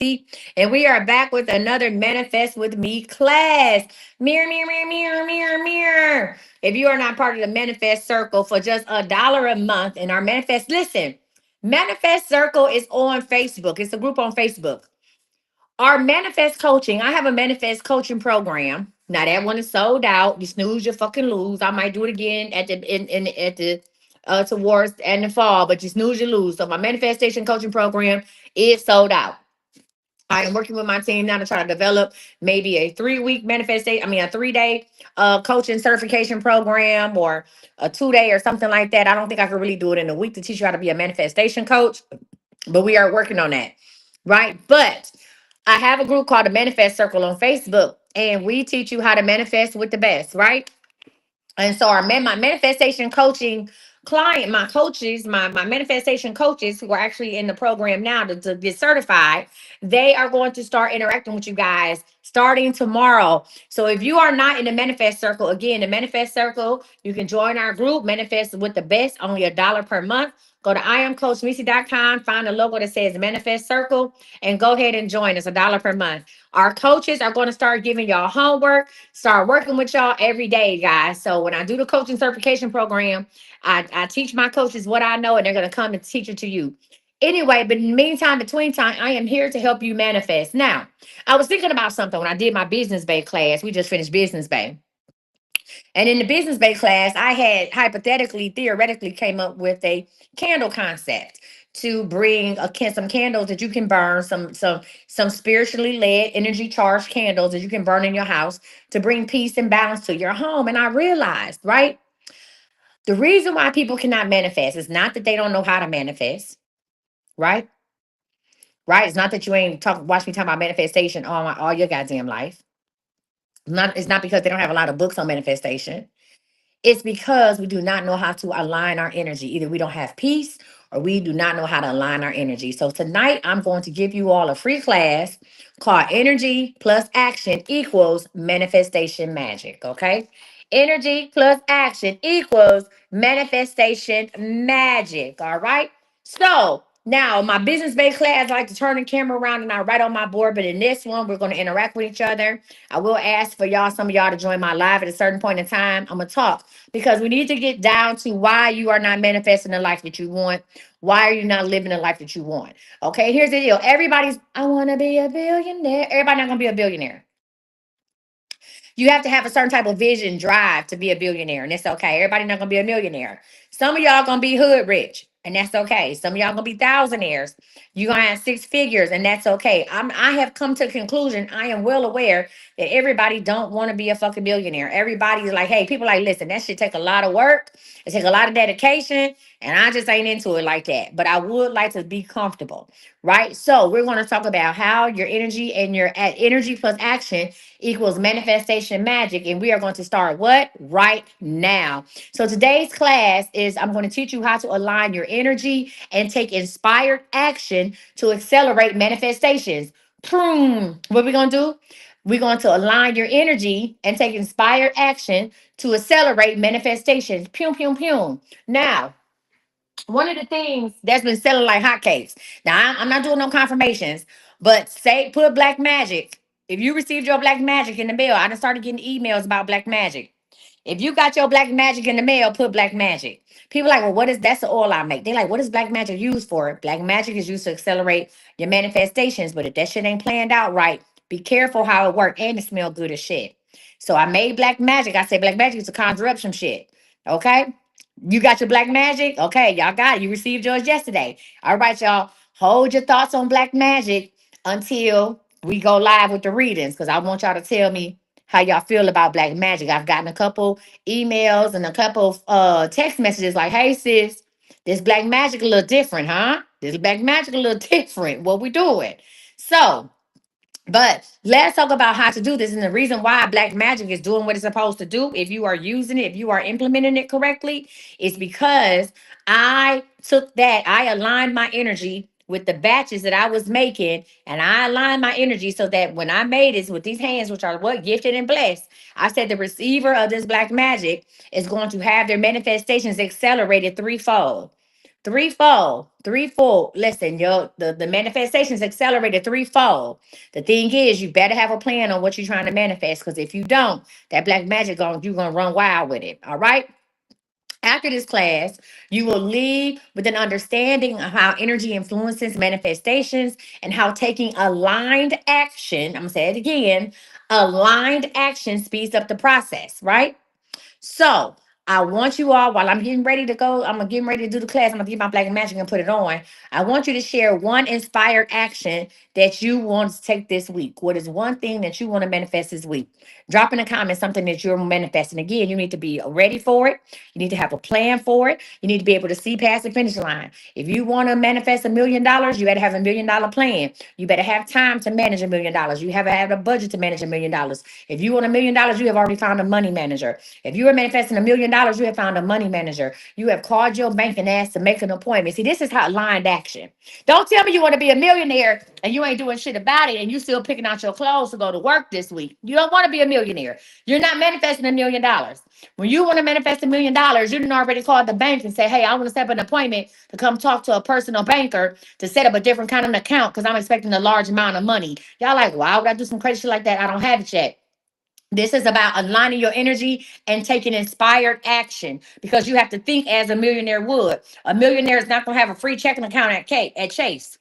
Misty, and we are back with another Manifest with Me class. Mirror, mirror, mirror, mirror, mirror, mirror. If you are not part of the Manifest Circle for just $1 a month in our Manifest, listen, Manifest Circle is on Facebook. It's a group on Facebook. Our Manifest Coaching, I have a Manifest Coaching program. Now that one is sold out. You snooze, you fucking lose. I might do it again at the in at the towards and the fall, but you snooze, you lose. So my Manifestation Coaching program is sold out. I am working with my team now to try to develop maybe a 3 week manifestation. I mean, a 3 day coaching certification program or a 2 day or something like that. I don't think I could really do it in a week to teach you how to be a manifestation coach, but we are working on that. Right. But I have a group called the Manifest Circle on Facebook, and we teach you how to manifest with the best. Right. And so my manifestation coaching client, my coaches, my manifestation coaches who are actually in the program now to get certified, they are going to start interacting with you guys starting tomorrow. So if you are not in the Manifest Circle, again, the Manifest Circle, you can join our group, Manifest with the Best, only $1 per month. Go to iamcoachmisty.com, find the logo that says Manifest Circle, and go ahead and join us, $1 per month. Our coaches are going to start giving y'all homework, start working with y'all every day, guys. So when I do the coaching certification program, I teach my coaches what I know, and they're going to come and teach it to you. Anyway, but in the meantime, between time, I am here to help you manifest. Now, I was thinking about something when I did my Business Bay class. We just finished Business Bay. And in the Business Bay class, I had hypothetically, theoretically came up with a candle concept to bring some candles that you can burn, some spiritually led, energy charged candles that you can burn in your house to bring peace and balance to your home. And I realized, right, the reason why people cannot manifest is not that they don't know how to manifest, right? Right? It's not that you ain't watch me talk about manifestation all your goddamn life. It's not because they don't have a lot of books on manifestation. It's because we do not know how to align our energy. Either we don't have peace or we do not know how to align our energy. So tonight I'm going to give you all a free class called Energy Plus Action Equals Manifestation Magic. Okay. Energy plus action equals manifestation magic. All right. So now my business based class, I like to turn the camera around and I write on my board. But in this one, we're going to interact with each other. I will ask for some of y'all to join my live at a certain point in time. I'm going to talk because we need to get down to why you are not manifesting the life that you want. Why are you not living the life that you want? Okay, here's the deal. I want to be a billionaire. Everybody not going to be a billionaire. You have to have a certain type of vision, drive to be a billionaire, and it's okay. Everybody not going to be a millionaire. Some of y'all going to be hood rich, and that's okay. Some of y'all going to be thousandaires. You're going to have six figures, and that's okay. I have come to the conclusion, I am well aware that everybody don't want to be a fucking billionaire. Everybody's like, hey, people like, listen, that shit take a lot of work. It take a lot of dedication, and I just ain't into it like that. But I would like to be comfortable, right? So we're going to talk about how your energy and your energy plus action equals manifestation magic. And we are going to start what? Right now. So today's class is I'm going to teach you how to align your energy and take inspired action to accelerate manifestations. Boom. What we going to do? We're going to align your energy and take inspired action to accelerate manifestations. Pew, pew, pew. Now, one of the things that's been selling like hotcakes. Now, I'm not doing no confirmations, but put black magic. If you received your black magic in the mail, I done started getting emails about black magic. If you got your black magic in the mail, put black magic. People like, well, that's the oil I make. They like, what is black magic used for? Black magic is used to accelerate your manifestations, but if that shit ain't planned out right, be careful how it work and it smell good as shit. So I made black magic. I said black magic is to conjure up some shit. Okay? You got your black magic? Okay, y'all got it. You received yours yesterday. All right, y'all. Hold your thoughts on black magic until we go live with the readings because I want y'all to tell me how y'all feel about black magic. I've gotten a couple emails and a couple of text messages like, hey, sis, this black magic a little different, huh? This black magic a little different. What we doing? So, but let's talk about how to do this. And the reason why black magic is doing what it's supposed to do, if you are using it, if you are implementing it correctly, is because I aligned my energy with the batches that I was making, and I aligned my energy so that when I made this with these hands, which are what gifted and blessed, I said the receiver of this black magic is going to have their manifestations accelerated threefold. Threefold, threefold. Listen, the manifestations accelerated threefold. The thing is, you better have a plan on what you're trying to manifest, because if you don't, that black magic you're gonna run wild with it. All right. After this class, you will leave with an understanding of how energy influences manifestations and how taking aligned action, I'm gonna say it again, aligned action speeds up the process, right? So I want you all, while I'm getting ready to go, I'm getting ready to do the class. I'm gonna get my black magic and put it on. I want you to share one inspired action that you want to take this week. What is one thing that you want to manifest this week? Drop in the comments something that you're manifesting. Again, you need to be ready for it. You need to have a plan for it. You need to be able to see past the finish line. If you want to manifest $1 million, you better have $1 million plan. You better have time to manage $1 million. You have to have a budget to manage $1 million. If you want $1 million, you have already found a money manager. If you are manifesting $1 million, you have found a money manager. You have called your bank and asked to make an appointment. See, this is how aligned action. Don't tell me you want to be a millionaire and you ain't doing shit about it and you still picking out your clothes to go to work this week. You don't want to be a millionaire. You're not manifesting $1 million. When you want to manifest $1 million, you didn't already call the bank and say, hey, I want to set up an appointment to come talk to a personal banker to set up a different kind of account because I'm expecting a large amount of money. Y'all like, why would I do some crazy shit like that? I don't have it yet. This is about aligning your energy and taking inspired action, because you have to think as a millionaire would. A millionaire is not going to have a free checking account at Chase.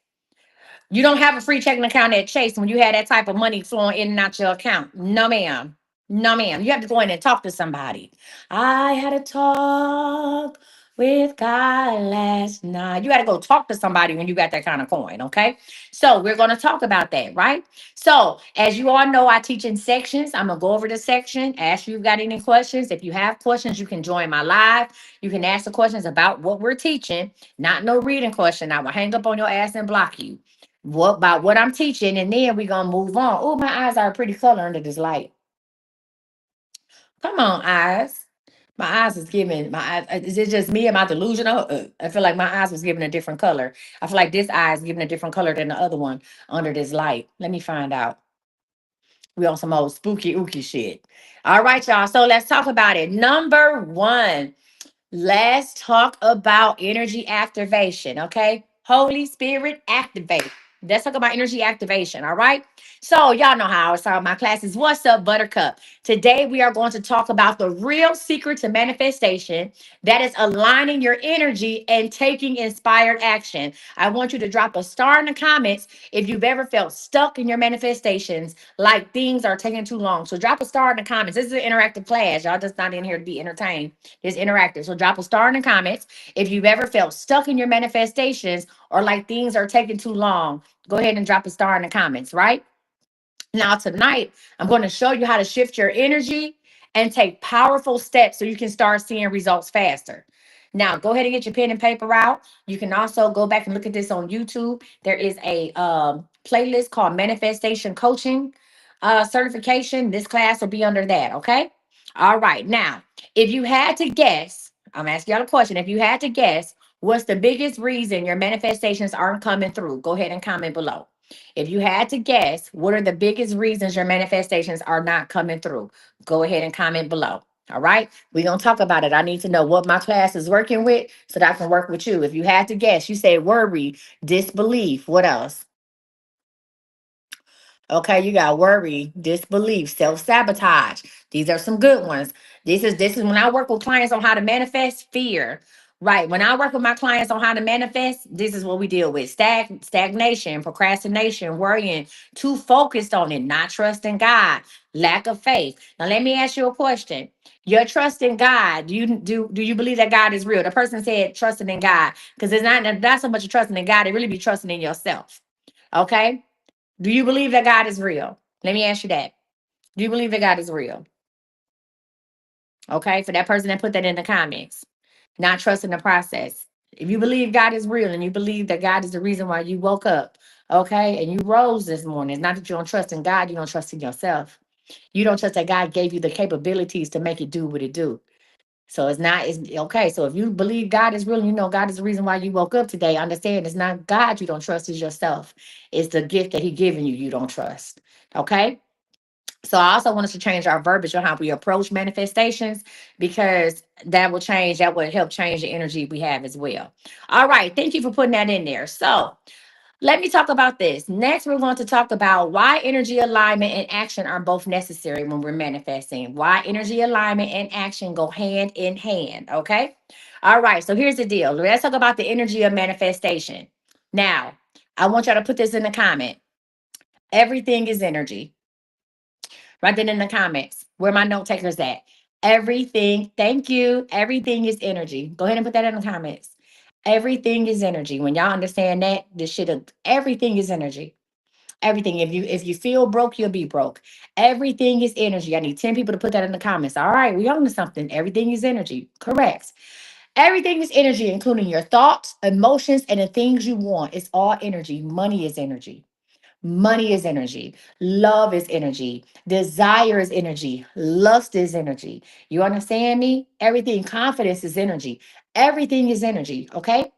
You don't have a free checking account at Chase when you have that type of money flowing in and out your account. No, ma'am. No, ma'am. You have to go in and talk to somebody. I had a talk with God last night. You got to go talk to somebody when you got that kind of coin, okay? So we're going to talk about that, right? So as you all know, I teach in sections. I'm going to go over the section, ask you if you got any questions. If you have questions, you can join my live. You can ask the questions about what we're teaching, not no reading question. I will hang up on your ass and block you what about what I'm teaching, and then we're gonna move on. Oh, my eyes are a pretty color under this light. Come on, eyes. My eyes is giving my eyes. Is it just me? Am I delusional? I feel like my eyes was giving a different color. I feel like this eye is giving a different color than the other one under this light. Let me find out. We on some old spooky ooky shit. All right, y'all. So let's talk about it. Number one. Let's talk about energy activation, okay? Holy Spirit activate. Let's talk about energy activation, all right? So, y'all know how I start my classes. What's up, Buttercup? Today, we are going to talk about the real secret to manifestation, that is aligning your energy and taking inspired action. I want you to drop a star in the comments if you've ever felt stuck in your manifestations, like things are taking too long. So, drop a star in the comments. This is an interactive class. Y'all just not in here to be entertained. It's interactive. So drop a star in the comments if you've ever felt stuck in your manifestations or like things are taking too long. Go ahead and drop a star in the comments, right? Now, tonight, I'm going to show you how to shift your energy and take powerful steps so you can start seeing results faster. Now, go ahead and get your pen and paper out. You can also go back and look at this on YouTube. There is a playlist called Manifestation Coaching Certification. This class will be under that, okay? All right. Now, if you had to guess, I'm asking y'all a question. If you had to guess, what's the biggest reason your manifestations aren't coming through? Go ahead and comment below. If you had to guess, what are the biggest reasons your manifestations are not coming through? Go ahead and comment below. All right. We're going to talk about it. I need to know what my class is working with so that I can work with you. If you had to guess, you say worry, disbelief. What else? Okay, you got worry, disbelief, self-sabotage. These are some good ones. This is when I work with clients on how to manifest fear. Right. When I work with my clients on how to manifest, this is what we deal with. Stagnation, procrastination, worrying, too focused on it, not trusting God, lack of faith. Now let me ask you a question. Your trust in God, do you believe that God is real? The person said trusting in God, because it's not so much trusting in God, it really be trusting in yourself. Okay. Do you believe that God is real? Let me ask you that. Do you believe that God is real? Okay, for that person that put that in the comments, not trusting the process. If you believe God is real and you believe that God is the reason why you woke up, okay, and you rose this morning, it's not that you don't trust in God, you don't trust in yourself. You don't trust that God gave you the capabilities to make it do what it do. So it's okay. So if you believe God is real and you know God is the reason why you woke up today, understand it's not God you don't trust, it's yourself. It's the gift that He given you, you don't trust. Okay. So I also want us to change our verbiage on how we approach manifestations, because that will change, that will help change the energy we have as well. All right. Thank you for putting that in there. So let me talk about this. Next, we're going to talk about why energy alignment and action are both necessary when we're manifesting. Why energy alignment and action go hand in hand. Okay. All right. So here's the deal. Let's talk about the energy of manifestation. Now, I want y'all to put this in the comment. Everything is energy. Write that in the comments. Where my note takers at? Everything, thank you. Everything is energy. Go ahead and put that in the comments. Everything is energy. When y'all understand that, this shit, everything is energy. Everything. If you feel broke, you'll be broke. Everything is energy. I need 10 people to put that in the comments. All right, we on to something. Everything is energy. Correct. Everything is energy, including your thoughts, emotions, and the things you want. It's all energy. Money is energy. Money is energy. Love is energy. Desire is energy. Lust is energy. You understand me? Everything, confidence is energy. Everything is energy. Okay.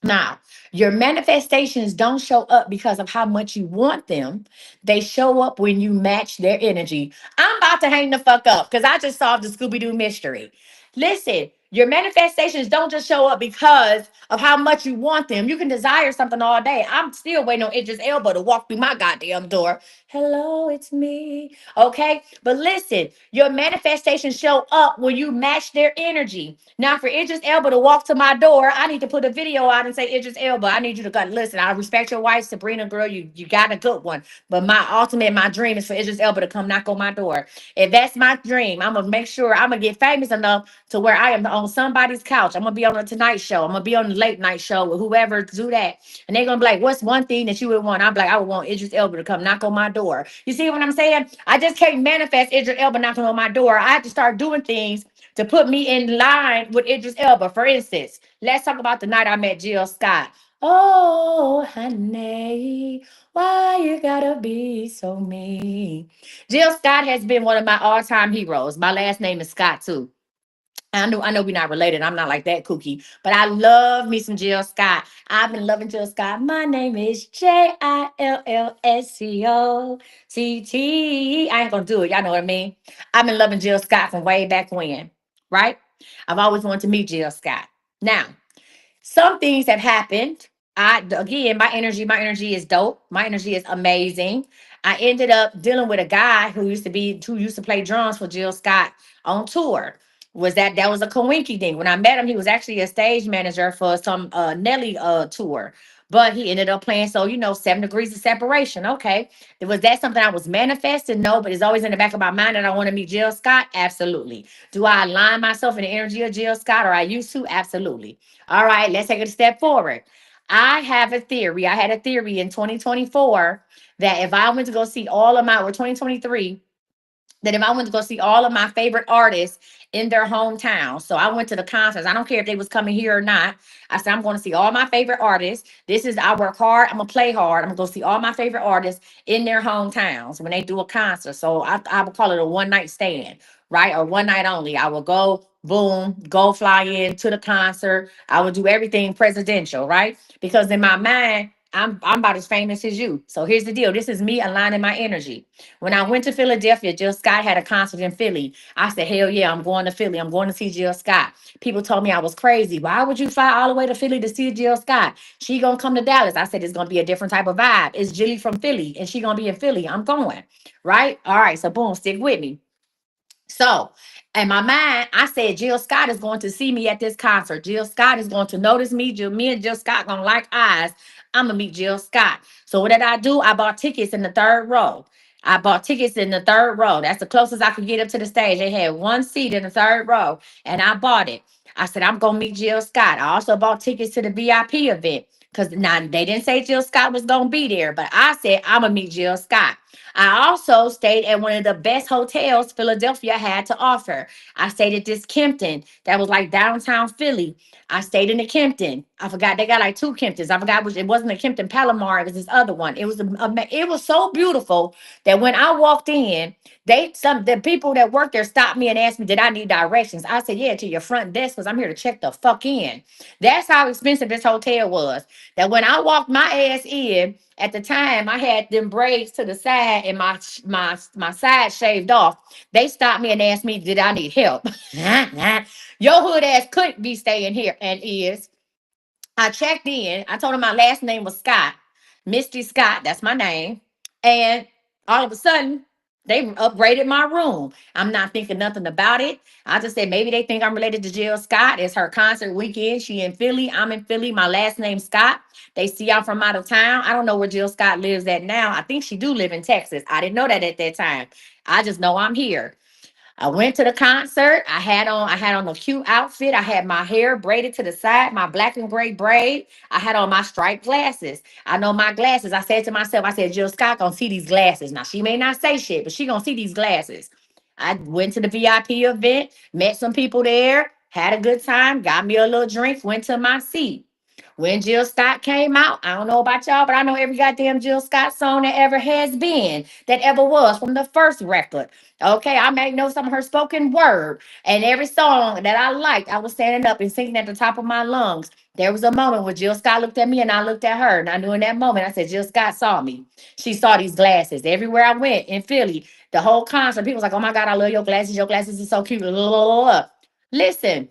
Now, your manifestations don't show up because of how much you want them. They show up when you match their energy. I'm about to hang the fuck up because I just solved the Scooby Doo mystery. Listen, your manifestations don't just show up because of how much you want them. You can desire something all day. I'm still waiting on Idris Elba to walk through my goddamn door. Hello, it's me. Okay. But listen, your manifestations show up when you match their energy. Now, for Idris Elba to walk to my door, I need to put a video out and say, Idris Elba, I need you to go. Listen, I respect your wife, Sabrina, girl. You got a good one. But my dream is for Idris Elba to come knock on my door. If that's my dream, I'm gonna make sure I'm gonna get famous enough to where I am on somebody's couch. I'm gonna be on the Tonight Show. I'm gonna be on the late night show with whoever do that. And they're gonna be like, what's one thing that you would want? I'm like, I would want Idris Elba to come knock on my door. You see what I'm saying? I just can't manifest Idris Elba knocking on my door. I have to start doing things to put me in line with Idris Elba. For instance, let's talk about the night I met Jill Scott. Oh, honey, why you gotta be so mean? Jill Scott has been one of my all-time heroes. My last name is Scott too. I know we're not related. I'm not like that kooky, but I love me some Jill Scott. I've been loving Jill Scott. My name is JILLSCOCT. I ain't gonna do it. Y'all know what I mean. I've been loving Jill Scott from way back when, right? I've always wanted to meet Jill Scott. Now, some things have happened. Again, my energy is dope. My energy is amazing. I ended up dealing with a guy who used to play drums for Jill Scott on tour. That was a coinky thing. When I met him, he was actually a stage manager for some Nelly tour. But he ended up playing, so 7 degrees of separation. Okay. Was that something I was manifesting? No, but it's always in the back of my mind that I want to meet Jill Scott. Absolutely. Do I align myself in the energy of Jill Scott, or I used to? Absolutely. All right, let's take it a step forward. I have a theory. I had a theory in 2024 that if I went to go see all of my, or 2023, that if I went to go see all of my favorite artists in their hometown. So I went to the concerts. I don't care if they was coming here or not. I said, I'm going to see all my favorite artists. I work hard. I'm going to play hard. I'm going to go see all my favorite artists in their hometowns when they do a concert. So I would call it a one night stand, right? Or one night only. I will go, boom, go fly in to the concert. I would do everything presidential, right? Because in my mind, I'm about as famous as you. So here's the deal. This is me aligning my energy. When I went to Philadelphia, Jill Scott had a concert in Philly. I said, hell yeah, I'm going to Philly. I'm going to see Jill Scott. People told me I was crazy. Why would you fly all the way to Philly to see Jill Scott? She gonna come to Dallas. I said, it's gonna be a different type of vibe. It's Jilly from Philly, and she gonna be in Philly. I'm going. Right? All right, so boom, stick with me. So, in my mind, I said Jill Scott is going to see me at this concert. Jill Scott is going to notice me. Me and Jill Scott gonna like eyes. I'm gonna meet Jill Scott. So what did I do? I bought tickets in the third row. I bought tickets in the third row. That's the closest I could get up to the stage. They had one seat in the third row, and I bought it. I said I'm gonna meet Jill Scott. I also bought tickets to the VIP event because now they didn't say Jill Scott was gonna be there, but I said I'm gonna meet Jill Scott. I also stayed at one of the best hotels Philadelphia had to offer. I stayed at this Kempton that was like downtown Philly. I stayed in the Kempton. I forgot they got like two Kemptons. I forgot which it wasn't a Kempton Palomar. It was this other one. It was so beautiful that when I walked in, the people that worked there stopped me and asked me, did I need directions? I said, yeah, to your front desk because I'm here to check the fuck in. That's how expensive this hotel was. That when I walked my ass in, At the time, I had them braids to the side and my side shaved off. They stopped me and asked me, did I need help? Your hood ass couldn't be staying here, and is. I checked in. I told him my last name was Scott, Misty Scott. That's my name. And all of a sudden, they upgraded my room. I'm not thinking nothing about it. I just said maybe they think I'm related to Jill Scott. It's her concert weekend. She in Philly. I'm in Philly. My last name's Scott. They see I'm from out of town. I don't know where Jill Scott lives at now. I think she do live in Texas. I didn't know that at that time. I just know I'm here. I went to the concert. I had on a cute outfit. I had my hair braided to the side, my black and gray braid. I had on my striped glasses. I know my glasses. I said to myself, I said, Jill Scott gonna see these glasses. Now she may not say shit, but she gonna see these glasses. I went to the VIP event, met some people there, had a good time, got me a little drink, went to my seat. When Jill Scott came out, I don't know about y'all, but I know every goddamn Jill Scott song that ever has been, that ever was from the first record. Okay, I may know some of her spoken word, and every song that I liked, I was standing up and singing at the top of my lungs. There was a moment where Jill Scott looked at me and I looked at her. And I knew in that moment, I said, Jill Scott saw me. She saw these glasses. Everywhere I went in Philly, the whole concert, people was like, oh my God, I love your glasses. Your glasses are so cute. Listen,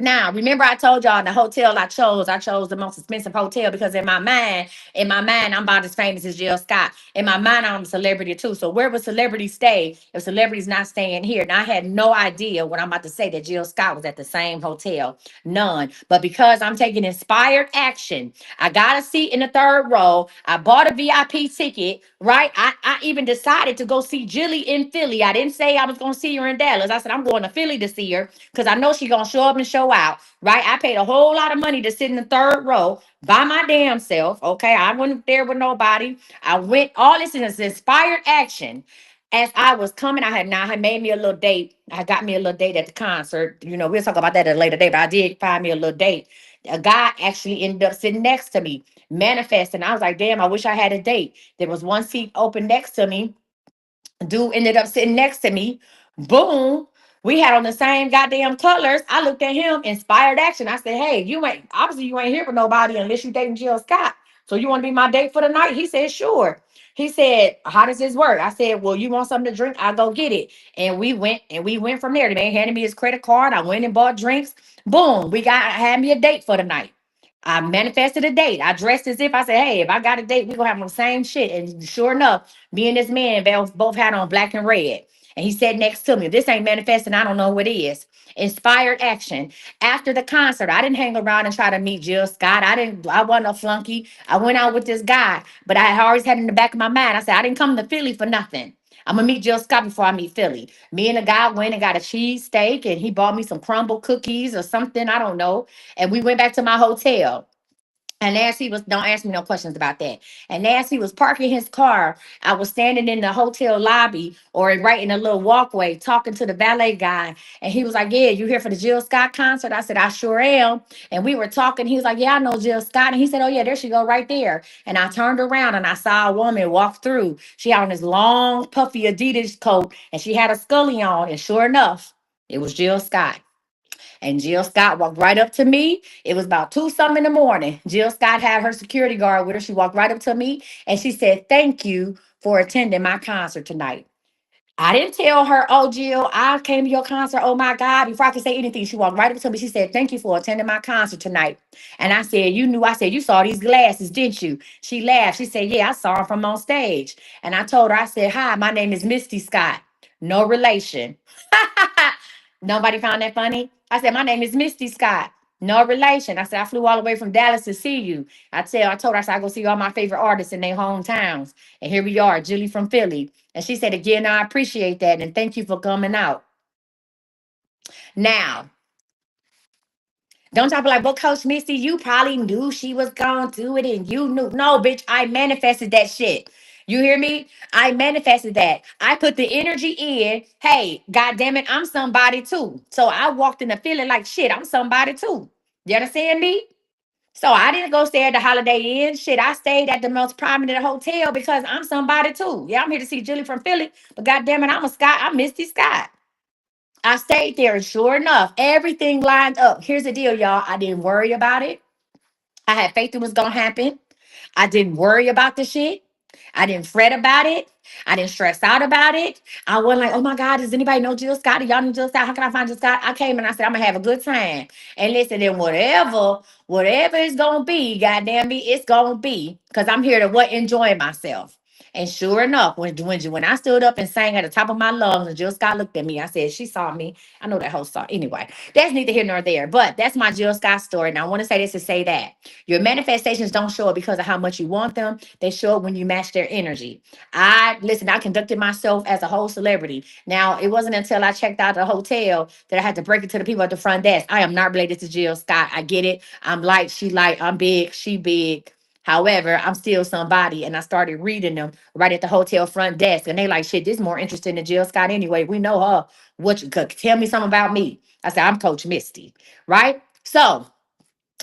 now, remember I told y'all the hotel I chose the most expensive hotel because in my mind, I'm about as famous as Jill Scott. In my mind, I'm a celebrity too. So where would celebrities stay if celebrities not staying here? And I had no idea what I'm about to say that Jill Scott was at the same hotel. None. But because I'm taking inspired action, I got a seat in the third row. I bought a VIP ticket, right? I even decided to go see Jilly in Philly. I didn't say I was going to see her in Dallas. I said, I'm going to Philly to see her because I know she's going to show up and show out, right? I paid a whole lot of money to sit in the third row by my damn self. Okay. I wasn't there with nobody. I went, all this in this inspired action. As I was coming, I had made me a little date. I got me a little date at the concert. We'll talk about that at a later date, but I did find me a little date. A guy actually ended up sitting next to me, manifesting. I was like, damn, I wish I had a date. There was one seat open next to me. Dude ended up sitting next to me. Boom. We had on the same goddamn colors. I looked at him, inspired action. I said, hey, you ain't here for nobody unless you dating Jill Scott. So you want to be my date for the night? He said, sure. He said, how does this work? I said, well, you want something to drink? I'll go get it. And we went from there. The man handed me his credit card. I went and bought drinks. Boom. Had me a date for the night. I manifested a date. I dressed as if I said, hey, if I got a date, we're gonna have the same shit. And sure enough, me and this man both had on black and red. And he said next to me, if this ain't manifesting, I don't know what is. Inspired action. After the concert, I didn't hang around and try to meet Jill Scott. I wasn't a flunky. I went out with this guy, but I had always had in the back of my mind. I said, I didn't come to Philly for nothing. I'm gonna meet Jill Scott before I meet Philly. Me and the guy went and got a cheese steak, and he bought me some crumble cookies or something. I don't know. And we went back to my hotel. And as he was, don't ask me no questions about that. And as he was parking his car, I was standing in the hotel lobby or right in a little walkway talking to the valet guy. And he was like, yeah, you here for the Jill Scott concert? I said, I sure am. And we were talking. He was like, yeah, I know Jill Scott. And he said, oh, yeah, there she go right there. And I turned around and I saw a woman walk through. She had on this long, puffy Adidas coat and she had a scully on. And sure enough, it was Jill Scott. And Jill Scott walked right up to me. It was about two something in the morning. Jill Scott had her security guard with her. She walked right up to me and she said, thank you for attending my concert tonight. I didn't tell her, oh, Jill, I came to your concert. Oh, my God. Before I could say anything, she walked right up to me. She said, thank you for attending my concert tonight. And I said, you knew, I said, you saw these glasses, didn't you? She laughed. She said, yeah, I saw them from on stage. And I told her, I said, hi, my name is Misty Scott. No relation. Nobody found that funny. I said, my name is Misty Scott. No relation. I said, I flew all the way from Dallas to see you. I told her, I said, I go see all my favorite artists in their hometowns. And here we are, Julie from Philly. And she said, again, I appreciate that. And thank you for coming out. Now, don't y'all be like, well, Coach Misty, you probably knew she was going to do it and you knew. No, bitch, I manifested that shit. You hear me? I manifested that. I put the energy in. Hey, God damn it, I'm somebody too. So I walked in the feeling like shit, I'm somebody too. You understand me? So I didn't go stay at the Holiday Inn. Shit, I stayed at the most prominent hotel because I'm somebody too. Yeah, I'm here to see Julie from Philly, but God damn it, I'm Misty Scott. I stayed there, and sure enough, everything lined up. Here's the deal, y'all. I didn't worry about it. I had faith it was gonna happen. I didn't worry about the shit. I didn't fret about it. I didn't stress out about it. I wasn't like, oh my God, does anybody know Jill Scott? Do y'all know Jill Scott? How can I find Jill Scott? I came and I said, I'm gonna have a good time. And listen, then whatever it's gonna be, goddamn me, it's gonna be. Cause I'm here to what enjoy myself. And sure enough, when I stood up and sang at the top of my lungs, and Jill Scott looked at me, I said, she saw me. I know that whole song. Anyway, that's neither here nor there. But that's my Jill Scott story. Now I want to say this to say that your manifestations don't show up because of how much you want them. They show up when you match their energy. I conducted myself as a whole celebrity. Now, it wasn't until I checked out the hotel that I had to break it to the people at the front desk. I am not related to Jill Scott. I get it. I'm light, she light, I'm big, she big. However, I'm still somebody. And I started reading them right at the hotel front desk. And they like, shit, this is more interesting than Jill Scott anyway. We know her. What you could tell me something about me. I said, I'm Coach Misty. Right? So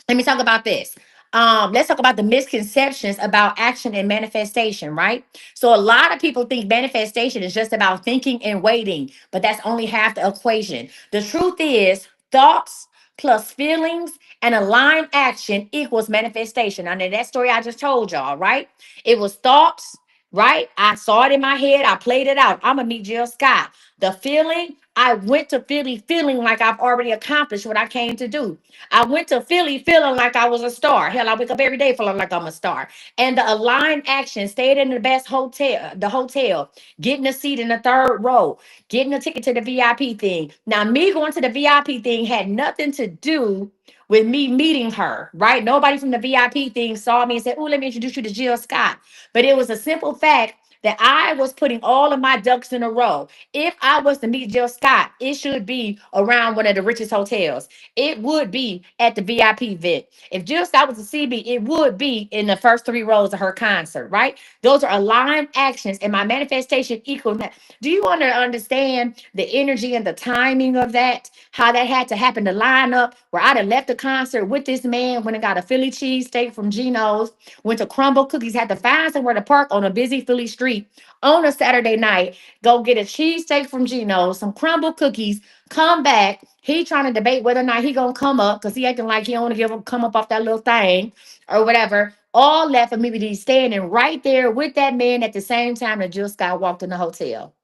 let me talk about this. Let's talk about the misconceptions about action and manifestation, right? So a lot of people think manifestation is just about thinking and waiting, but that's only half the equation. The truth is, thoughts plus feelings and aligned action equals manifestation. I know that story I just told y'all, right? It was thoughts, right? I saw it in my head, I played it out. I'm gonna meet Jill Scott. The feeling, I went to Philly feeling like I've already accomplished what I came to do. I went to Philly feeling like I was a star. Hell, I wake up every day feeling like I'm a star. And the aligned action, stayed in the best hotel, getting a seat in the third row, getting a ticket to the VIP thing. Now, me going to the VIP thing had nothing to do with me meeting her, right? Nobody from the VIP thing saw me and said, oh, let me introduce you to Jill Scott. But it was a simple fact that I was putting all of my ducks in a row. If I was to meet Jill Scott, it should be around one of the richest hotels. It would be at the VIP event. If Jill Scott was to see me, it would be in the first three rows of her concert, right? Those are aligned actions, and my manifestation equals that. Do you want to understand the energy and the timing of that? How that had to happen to line up where I'd have left the concert with this man, went and got a Philly cheesesteak from Geno's, went to Crumble Cookies, had to find somewhere to park on a busy Philly street on a Saturday night, go get a cheesesteak from Geno's, some Crumble Cookies, come back. He trying to debate whether or not he gonna come up because he acting like he don't want to give him come up off that little thing or whatever. All left for me to be standing right there with that man at the same time that Jill Scott walked in the hotel.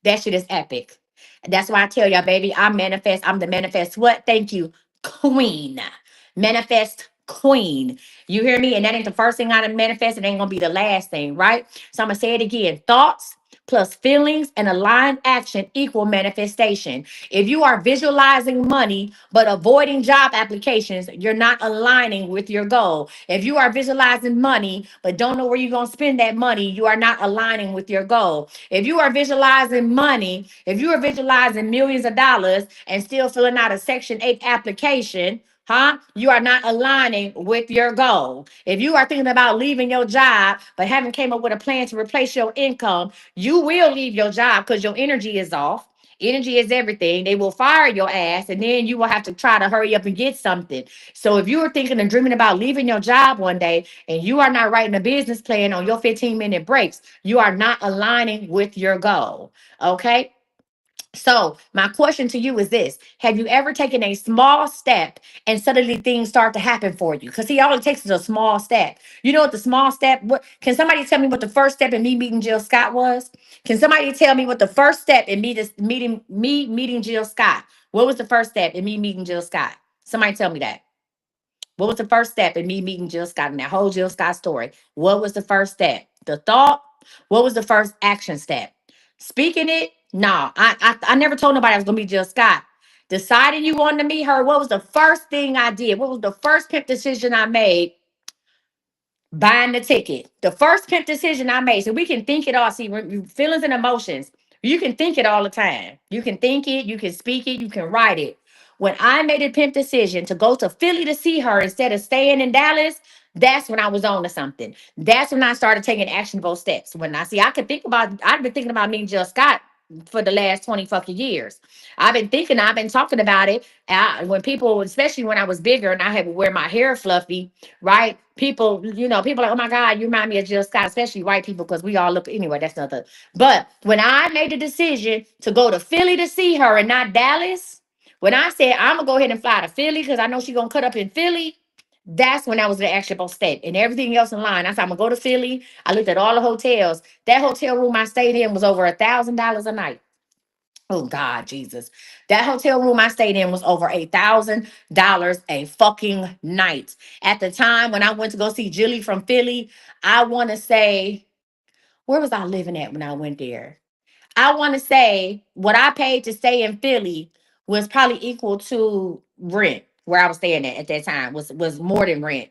That shit is epic. That's why I tell y'all, baby, I manifest. I'm the manifest. What? Thank you, queen. Manifest queen. You hear me? And that ain't the first thing I done manifest. It ain't gonna be the last thing, right? So I'm gonna say it again. Thoughts plus feelings and aligned action equal manifestation. If you are visualizing money but avoiding job applications, you're not aligning with your goal. If you are visualizing money but don't know where you're going to spend that money, you are not aligning with your goal. If you are visualizing money, if you are visualizing millions of dollars and still filling out a Section 8 application, huh? You are not aligning with your goal. If you are thinking about leaving your job but haven't came up with a plan to replace your income, you will leave your job because your energy is off. Energy is everything. They will fire your ass, and then you will have to try to hurry up and get something. So if you are thinking and dreaming about leaving your job one day and you are not writing a business plan on your 15-minute breaks, you are not aligning with your goal. Okay. So, my question to you is this: have you ever taken a small step and suddenly things start to happen for you? Because all it takes is a small step. You know what the small step? What can somebody tell me what the first step in me meeting Jill Scott was? Can somebody tell me what the first step in meeting Jill Scott? What was the first step in me meeting Jill Scott? Somebody tell me that. What was the first step in me meeting Jill Scott in that whole Jill Scott story? What was the first step? The thought? What was the first action step? Speaking it? No, I never told nobody I was gonna meet Jill Scott. Deciding you wanted to meet her, what was the first thing I did? What was the first pimp decision I made? Buying the ticket. The first pimp decision I made. So we can think it all. See, feelings and emotions. You can think it all the time. You can think it, you can speak it, you can write it. When I made a pimp decision to go to Philly to see her instead of staying in Dallas, that's when I was on to something. That's when I started taking actionable steps. When I see I could think about, I've been thinking about meeting Jill Scott for the last 20 fucking years. I've been talking about it. When people, especially when I was bigger and I had to wear my hair fluffy, right? People like, oh my God, you remind me of Jill Scott, especially white people, because we all look anyway. That's nothing. But when I made the decision to go to Philly to see her and not Dallas, when I said I'm gonna go ahead and fly to Philly because I know she's gonna cut up in Philly, That's when I was the actionable step and everything else in line. I said, I'm gonna go to Philly. I looked at all the hotels. That hotel room I stayed in was over $1,000 a night. Oh God, Jesus. That hotel room I stayed in was over $1,000 a fucking night. At the time when I went to go see Jilly from Philly, I want to say, where was I living at when I went there? I want to say what I paid to stay in Philly was probably equal to rent where I was staying at that time was more than rent.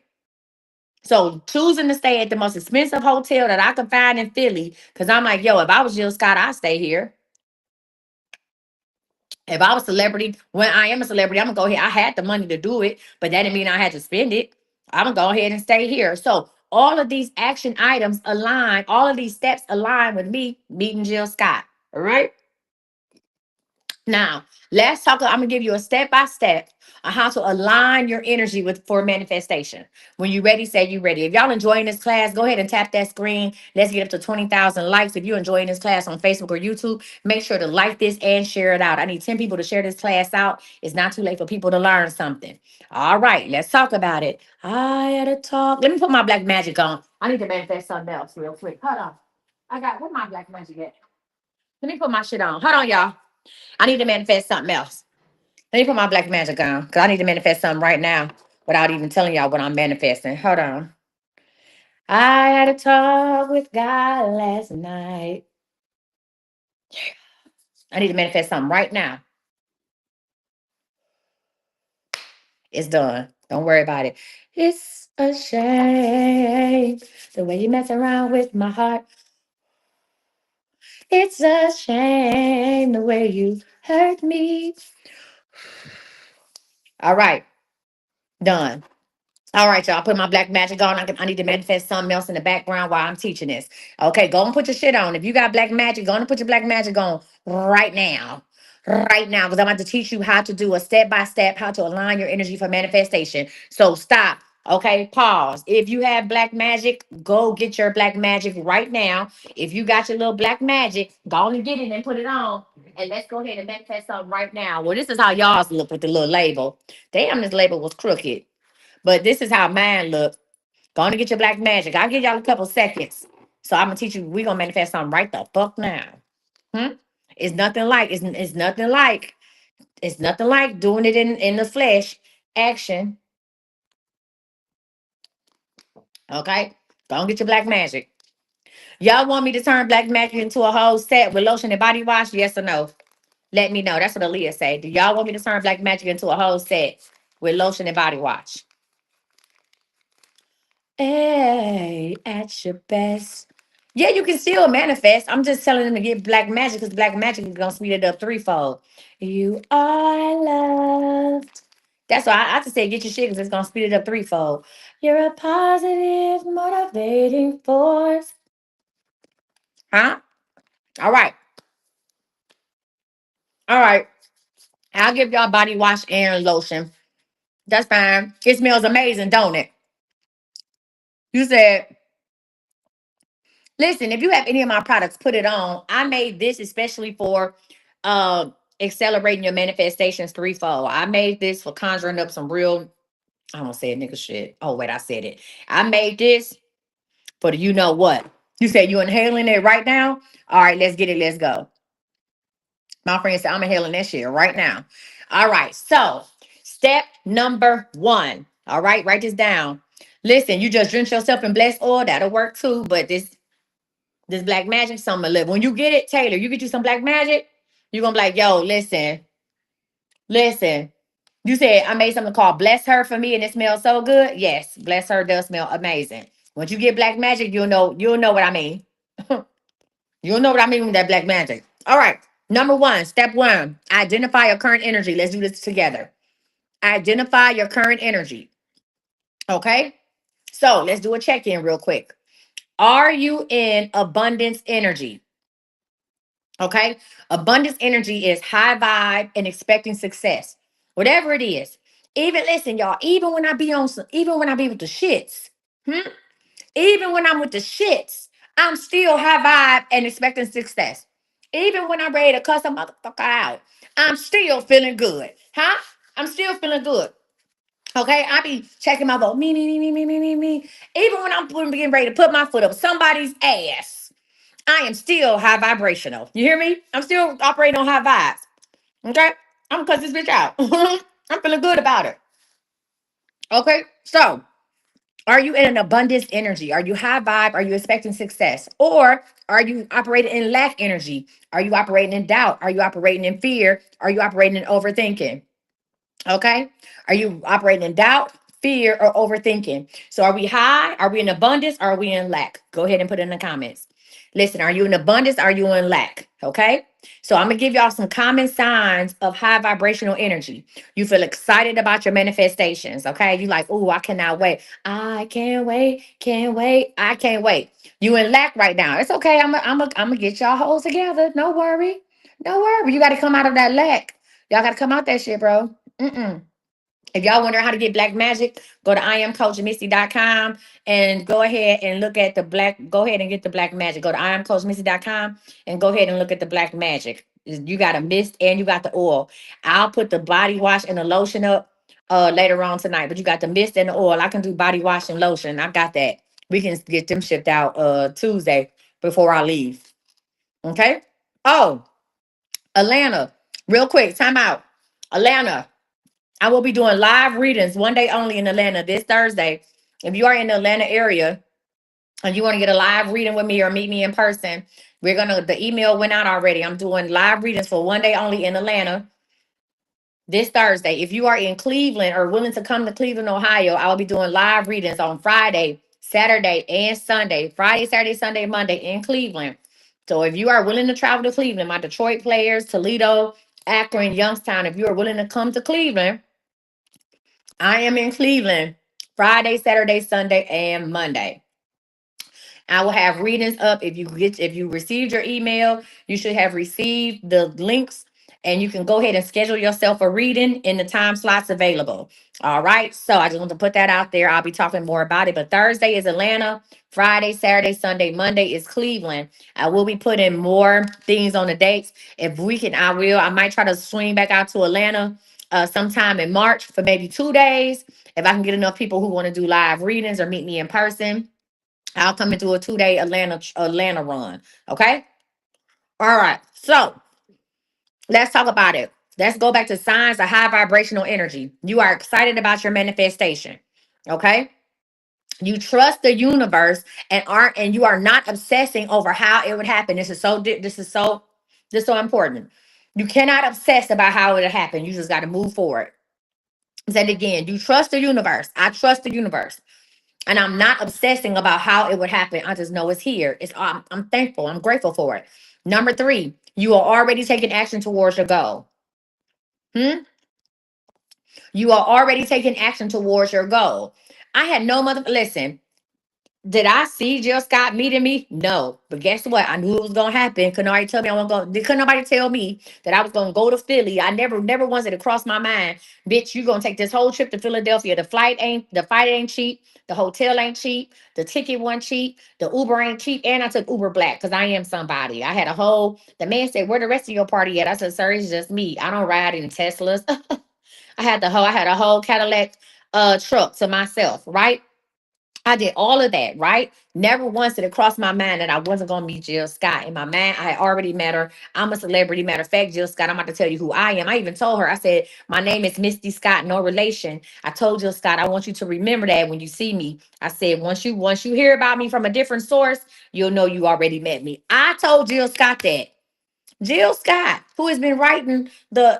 So choosing to stay at the most expensive hotel that I could find in Philly, because I'm like, yo, if I was Jill Scott, I'd stay here. If I was a celebrity, when I am a celebrity, I'm gonna go ahead. I had the money to do it, but that didn't mean I had to spend it. I'm gonna go ahead and stay here. So all of these action items align, all of these steps align with me meeting Jill Scott. All right. Now, let's talk. I'm gonna give you a step by step on how to align your energy with for manifestation. When you ready, say you ready. If y'all enjoying this class, go ahead and tap that screen. Let's get up to 20,000 likes. If you're enjoying this class on Facebook or YouTube, make sure to like this and share it out. I need 10 people to share this class out. It's not too late for people to learn something. All right, let's talk about it. I had a talk. Let me put my black magic on. I need to manifest something else real quick. Hold on. I got where my black magic at? Let me put my shit on. Hold on, y'all. I need to manifest something else. Let me put my black magic on because I need to manifest something right now without even telling y'all what I'm manifesting. Hold on. I had a talk with God last night. I need to manifest something right now. It's done. Don't worry about it. It's a shame the way you mess around with my heart. It's a shame the way you hurt me. All right, done. All right, y'all. Put my black magic on. I need to manifest something else in the background while I'm teaching this. Okay, go and put your shit on. If you got black magic, go and put your black magic on right now. Right now, because I'm about to teach you how to do a step by step, how to align your energy for manifestation. So stop. Okay, pause. If you have black magic, go get your black magic right now. If you got your little black magic, go and get it and put it on. And let's go ahead and manifest something right now. Well, this is how y'all's look with the little label. Damn, this label was crooked. But this is how mine look. Go on and get your black magic. I'll give y'all a couple seconds. So I'm gonna teach you. We're gonna manifest something right the fuck now. Hmm? It's nothing like it's nothing like doing it in the flesh. Action. Okay. Go and get your black magic. Y'all want me to turn black magic into a whole set with lotion and body wash? Yes or no? Let me know. That's what Aaliyah said. Do y'all want me to turn black magic into a whole set with lotion and body wash? Hey, at your best. Yeah, you can still manifest. I'm just telling them to get black magic because black magic is gonna speed it up threefold. You are loved. That's why I just say get your shit because it's gonna speed it up threefold. You're a positive, motivating force. Huh? All right. All right. I'll give y'all body wash and lotion. That's fine. It smells amazing, don't it? You said listen, if you have any of my products, put it on. I made this especially for accelerating your manifestations threefold. I made this for conjuring up some real, I don't say nigga shit. Oh, wait, I said it. I made this for the you know what. You said you inhaling it right now? All right, let's get it. Let's go. My friend said, I'm inhaling that shit right now. All right, so step number one. All right, write this down. Listen, you just drink yourself in blessed oil. That'll work too, but this black magic, something to live. When you get it, Taylor, you get you some black magic, you're gonna be like, yo, listen. You said I made something called Bless Her for me and it smells so good. Yes, Bless Her does smell amazing. Once you get black magic, you'll know what I mean. You'll know what I mean with that black magic. All right. Number one, step one, identify your current energy. Let's do this together. Identify your current energy. Okay. So let's do a check-in real quick. Are you in abundance energy? Okay. Abundance energy is high vibe and expecting success. Whatever it is. Even listen, y'all, even when I be with the shits, hmm? Even when I'm with the shits, I'm still high vibe and expecting success. Even when I'm ready to cuss a motherfucker out, I'm still feeling good. Huh? I'm still feeling good. Okay, I be checking my vote. Me. Even when I'm getting ready to put my foot up somebody's ass, I am still high vibrational. You hear me? I'm still operating on high vibes. Okay, I'm gonna cut this bitch out. I'm feeling good about it. Okay, so are you in an abundance energy? Are you high vibe? Are you expecting success? Or are you operating in lack energy? Are you operating in doubt? Are you operating in fear? Are you operating in overthinking? Okay. Are you operating in doubt, fear, or overthinking? So are we high? Are we in abundance? Or are we in lack? Go ahead and put it in the comments. Listen, are you in abundance? Are you in lack? Okay. So I'm gonna give y'all some common signs of high vibrational energy. You feel excited about your manifestations. Okay. You like, oh, I cannot wait. I can't wait. Can't wait. I can't wait. You in lack right now. It's okay. I'm gonna get y'all hoes together. No worry. No worry. You got to come out of that lack. Y'all got to come out that shit, bro. Mm-mm. If y'all wonder how to get black magic, go to iamcoachmisty.com and go ahead and look at the black. Go ahead and get the black magic. Go to iamcoachmisty.com and go ahead and look at the black magic. You got a mist and you got the oil. I'll put the body wash and the lotion up later on tonight. But you got the mist and the oil. I can do body wash and lotion. I got that. We can get them shipped out Tuesday before I leave. Okay. Oh, Atlanta. Real quick. Time out. Atlanta. I will be doing live readings one day only in Atlanta this Thursday. If you are in the Atlanta area and you want to get a live reading with me or meet me in person, the email went out already. I'm doing live readings for one day only in Atlanta this Thursday. If you are in Cleveland or willing to come to Cleveland, Ohio, I will be doing live readings on Friday, Saturday, and Sunday. Friday, Saturday, Sunday, Monday in Cleveland. So if you are willing to travel to Cleveland, my Detroit players, Toledo, Akron, Youngstown, if you are willing to come to Cleveland, I am in Cleveland Friday, Saturday, Sunday, and Monday. I will have readings up. If you received your email, you should have received the links and you can go ahead and schedule yourself a reading in the time slots available. All right. So I just want to put that out there. I'll be talking more about it. But Thursday is Atlanta, Friday, Saturday, Sunday, Monday is Cleveland. I will be putting more things on the dates. If we can, I will. I might try to swing back out to Atlanta sometime in March for maybe 2 days. If I can get enough people who want to do live readings or meet me in person, I'll come and do a 2 day Atlanta run. Okay. All right. So let's talk about it. Let's go back to signs of high vibrational energy. You are excited about your manifestation. Okay. You trust the universe and you are not obsessing over how it would happen. This is so important. You cannot obsess about how it'll happen. You just got to move forward. Say it again. You trust the universe. I trust the universe. And I'm not obsessing about how it would happen. I just know it's here. I'm thankful. I'm grateful for it. Number three, you are already taking action towards your goal. Hmm? You are already taking action towards your goal. I had no mother. Listen, did I see Jill Scott meeting me? No. But guess what? I knew it was gonna happen. Couldn't nobody tell me I was going. Couldn't nobody tell me that I was gonna go to Philly. I never once it crossed my mind. Bitch, you gonna take this whole trip to Philadelphia. The flight ain't cheap. The hotel ain't cheap. The ticket wasn't cheap. The Uber ain't cheap. And I took Uber Black because I am somebody. I had a whole. The man said, "Where the rest of your party at?" I said, "Sir, it's just me. I don't ride in Teslas." I had a whole Cadillac truck to myself, right? I did all of that, right? Never once did it cross my mind that I wasn't going to meet Jill Scott. In my mind, I had already met her. I'm a celebrity. Matter of fact, Jill Scott, I'm about to tell you who I am. I even told her, I said, my name is Misty Scott, no relation. I told Jill Scott, I want you to remember that when you see me. I said, once you hear about me from a different source, you'll know you already met me. I told Jill Scott that. Jill Scott, who has been writing the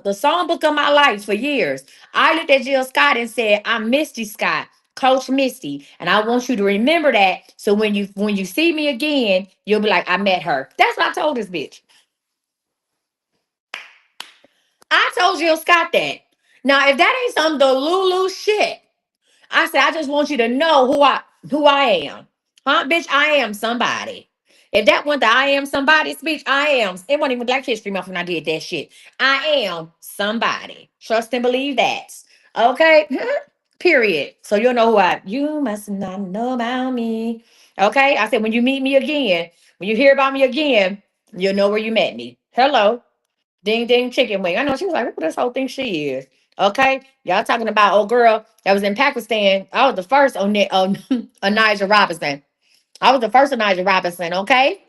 songbook of my life for years. I looked at Jill Scott and said, "I'm Misty Scott, Coach Misty, and I want you to remember that. So when you see me again, you'll be like, I met her." That's what I told this bitch. I told Jill Scott that. Now, if that ain't some Delulu shit, I said, I just want you to know who I am. Huh, bitch? I am somebody. If that wasn't the I am somebody speech, I am. It wasn't even Black History Month when I did that shit. I am somebody. Trust and believe that. Okay? Period. So you'll know you must not know about me. Okay? I said, when you meet me again, when you hear about me again, you'll know where you met me. Hello. Ding ding chicken wing. I know she was like, who this whole thing she is. Okay, y'all talking about old girl that was in Pakistan. I was the first on Elijah Robinson. I was the first Elijah Robinson. Okay,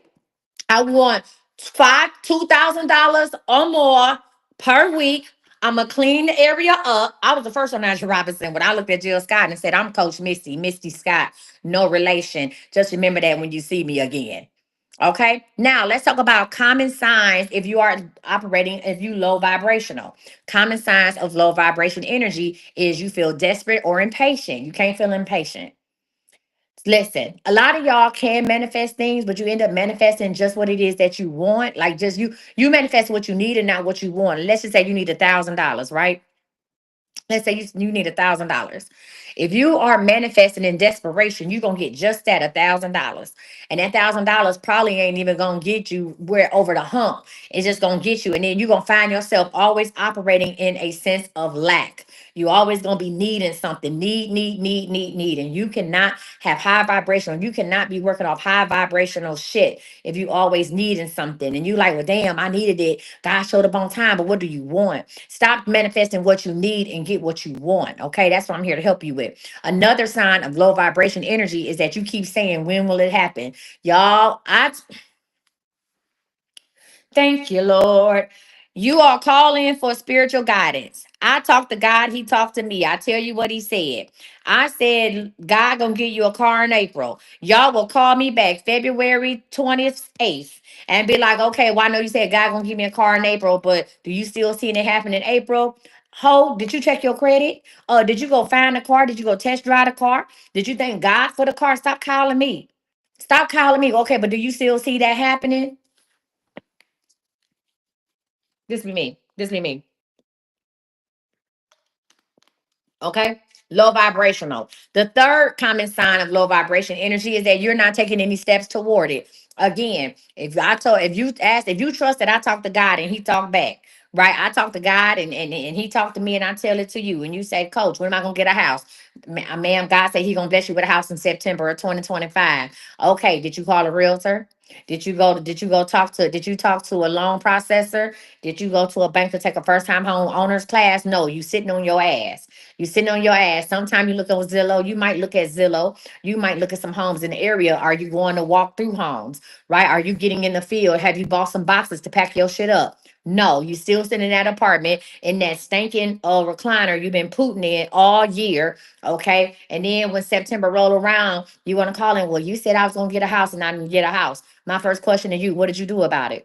I want $2,000 or more per week. I'm gonna clean the area up. I was the first on Elijah Robinson when I looked at Jill Scott and said, "I'm Coach Misty, Misty Scott, no relation." Just remember that when you see me again. Okay, now let's talk about common signs if you are operating, if you low vibrational. Common signs of low vibration energy is you feel desperate or impatient. You can't feel impatient. Listen, a lot of y'all can manifest things, but you end up manifesting just what it is that you want. Like just you manifest what you need and not what you want. Let's just say you need $1,000, right? Let's say you need $1,000. If you are manifesting in desperation, you're gonna get just that $1,000. And that $1,000 probably ain't even gonna get you where over the hump. It's just gonna get you. And then you're gonna find yourself always operating in a sense of lack. You always gonna be needing something. Need. And you cannot have high vibrational. You cannot be working off high vibrational shit if you always needing something. And you like, well, damn, I needed it. God showed up on time, but what do you want? Stop manifesting what you need and get what you want. Okay, that's what I'm here to help you with. Another sign of low vibration energy is that you keep saying, when will it happen? Y'all, thank you, Lord. You are calling for spiritual guidance. I talked to God, he talked to me. I tell you what he said. I said, God gonna give you a car in April. Y'all will call me back February 28th and be like, okay, well, I know you said God gonna give me a car in April, but do you still see it happen in April? Ho, did you check your credit? Did you go find a car? Did you go test drive the car? Did you thank God for the car? Stop calling me. Stop calling me. Okay, but do you still see that happening? This be me. This be me. Okay. Low vibrational. The third common sign of low vibration energy is that you're not taking any steps toward it. Again, if you ask, if you trust that I talk to God and he talked back, right? I talk to God and he talked to me and I tell it to you. And you say, Coach, when am I gonna get a house? Ma'am, God said he gonna bless you with a house in September of 2025. Okay, did you call a realtor? Did you talk to a loan processor? Did you go to a bank to take a first time home owners class? No, you sitting on your ass. You sitting on your ass. Sometimes you look on Zillow. You might look at Zillow. You might look at some homes in the area. Are you going to walk through homes? Right? Are you getting in the field? Have you bought some boxes to pack your shit up? No, you still sitting in that apartment in that stinking recliner you've been putting in all year. Okay. And then when September roll around, you want to call in. Well, you said I was gonna get a house and I didn't get a house. My first question to you, what did you do about it?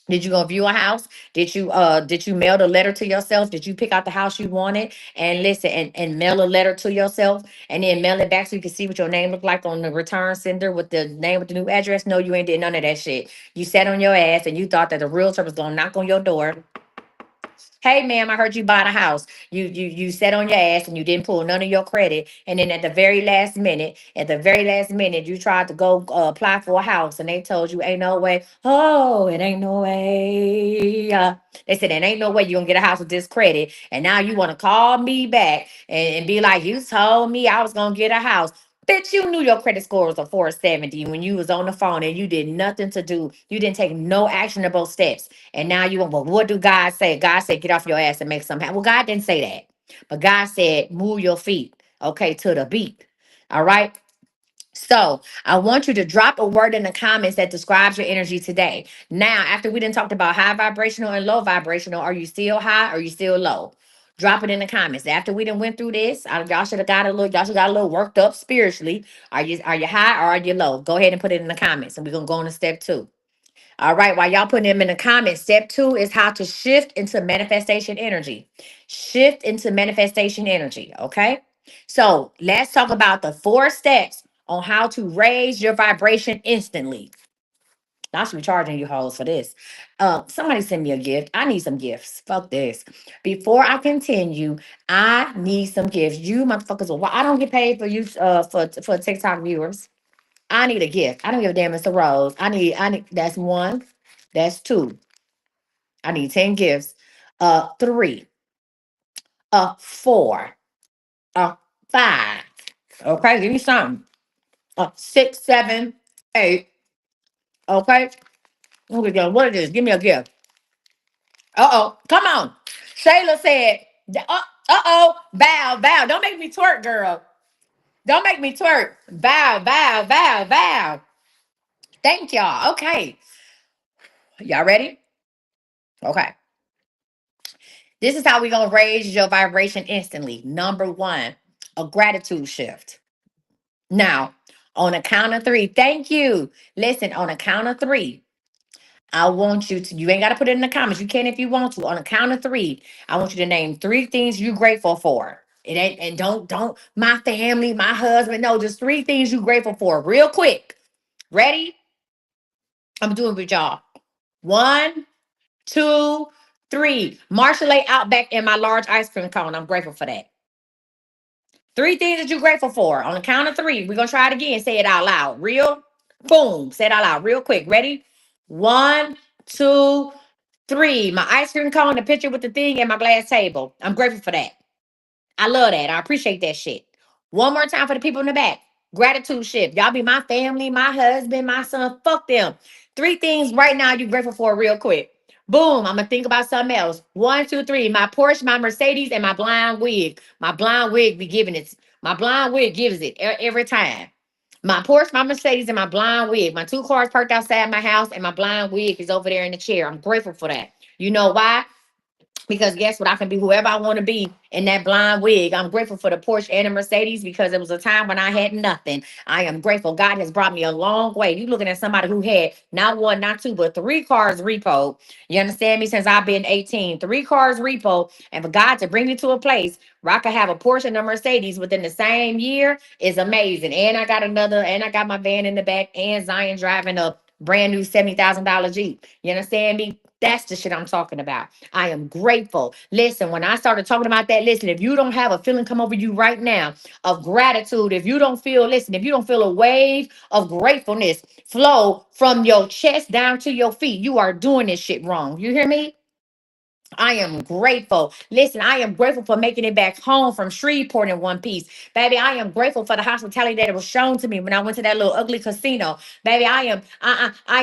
Did you go view a house? Did you mail the letter to yourself? Did you pick out the house you wanted and listen and mail a letter to yourself and then mail it back so you can see what your name looked like on the return sender with the name with the new address? No, you ain't did none of that shit. You sat on your ass and you thought that the realtor was gonna knock on your door. Hey, ma'am, I heard you bought a house. You sat on your ass and you didn't pull none of your credit. And then at the very last minute, you tried to go apply for a house and they told you ain't no way. Oh, it ain't no way. They said it ain't no way you're gonna get a house with this credit. And now you want to call me back and be like, you told me I was gonna get a house. Bitch, you knew your credit score was a 470 when you was on the phone and you did nothing to do. You didn't take no actionable steps. And now you want, well, what do God say? God said, get off your ass and make something happen. Well, God didn't say that. But God said, move your feet, okay, to the beat. All right. So I want you to drop a word in the comments that describes your energy today. Now, after we done talked about high vibrational and low vibrational, are you still high or are you still low? Drop it in the comments. After we done went through this, y'all should have got y'all should got a little worked up spiritually. Are you high or are you low? Go ahead and put it in the comments and we're gonna go on to step two. All right, while y'all putting them in the comments, step two is how to shift into manifestation energy. Shift into manifestation energy. Okay. So let's talk about the 4 steps on how to raise your vibration instantly. I should be charging you hoes for this. Somebody send me a gift. I need some gifts. Fuck this. Before I continue, I need some gifts. You motherfuckers, well, I don't get paid for you for TikTok viewers. I need a gift. I don't give a damn. It's a rose. That's one. That's two. I need 10 gifts. Three. Four. Uh, five. Okay, give me something. Six, seven, eight. Okay. What is this? Give me a gift. Uh-oh. Come on. Shayla said, Uh-oh. Bow. Don't make me twerk, girl. Don't make me twerk. Bow. Thank y'all. Okay. Y'all ready? Okay. This is how we're going to raise your vibration instantly. Number one, a gratitude shift. Now, on a count of three, thank you. Listen, on a count of three, I want you to, you ain't got to put it in the comments. You can if you want to. On a count of three, I want you to name three things you're grateful for. It ain't, and don't, my family, my husband. No, just three things you're grateful for. Real quick. Ready? I'm doing it with y'all. One, two, three. Marshall Outback and my large ice cream cone. I'm grateful for that. Three things that you're grateful for. On the count of three, we're going to try it again. Say it out loud. Real? Boom. Say it out loud real quick. Ready? One, two, three. My ice cream cone, the picture with the thing, and my glass table. I'm grateful for that. I love that. I appreciate that shit. One more time for the people in the back. Gratitude shift. Y'all be my family, my husband, my son. Fuck them. Three things right now you're grateful for real quick. Boom. I'm going to think about something else. One, two, three. My Porsche, my Mercedes, and my blind wig. My blind wig be giving it. My blind wig gives it every time. My Porsche, my Mercedes, and my blind wig. My two cars parked outside my house, and my blind wig is over there in the chair. I'm grateful for that. You know why? Because guess what? I can be whoever I want to be in that blind wig. I'm grateful for the Porsche and the Mercedes because it was a time when I had nothing. I am grateful. God has brought me a long way. You looking at somebody who had not one, not two, but three cars repo. You understand me? Since I've been 18, three cars repo. And for God to bring me to a place where I could have a Porsche and a Mercedes within the same year is amazing. And I got and I got my van in the back and Zion driving a brand new $70,000 Jeep. You understand me? That's the shit I'm talking about. I am grateful. Listen, when I started talking about that, listen, if you don't have a feeling come over you right now of gratitude, if you don't feel, listen, if you don't feel a wave of gratefulness flow from your chest down to your feet, you are doing this shit wrong. You hear me? I am grateful. Listen, I am grateful for making it back home from Shreveport in one piece. Baby, I am grateful for the hospitality that was shown to me when I went to that little ugly casino. Baby, I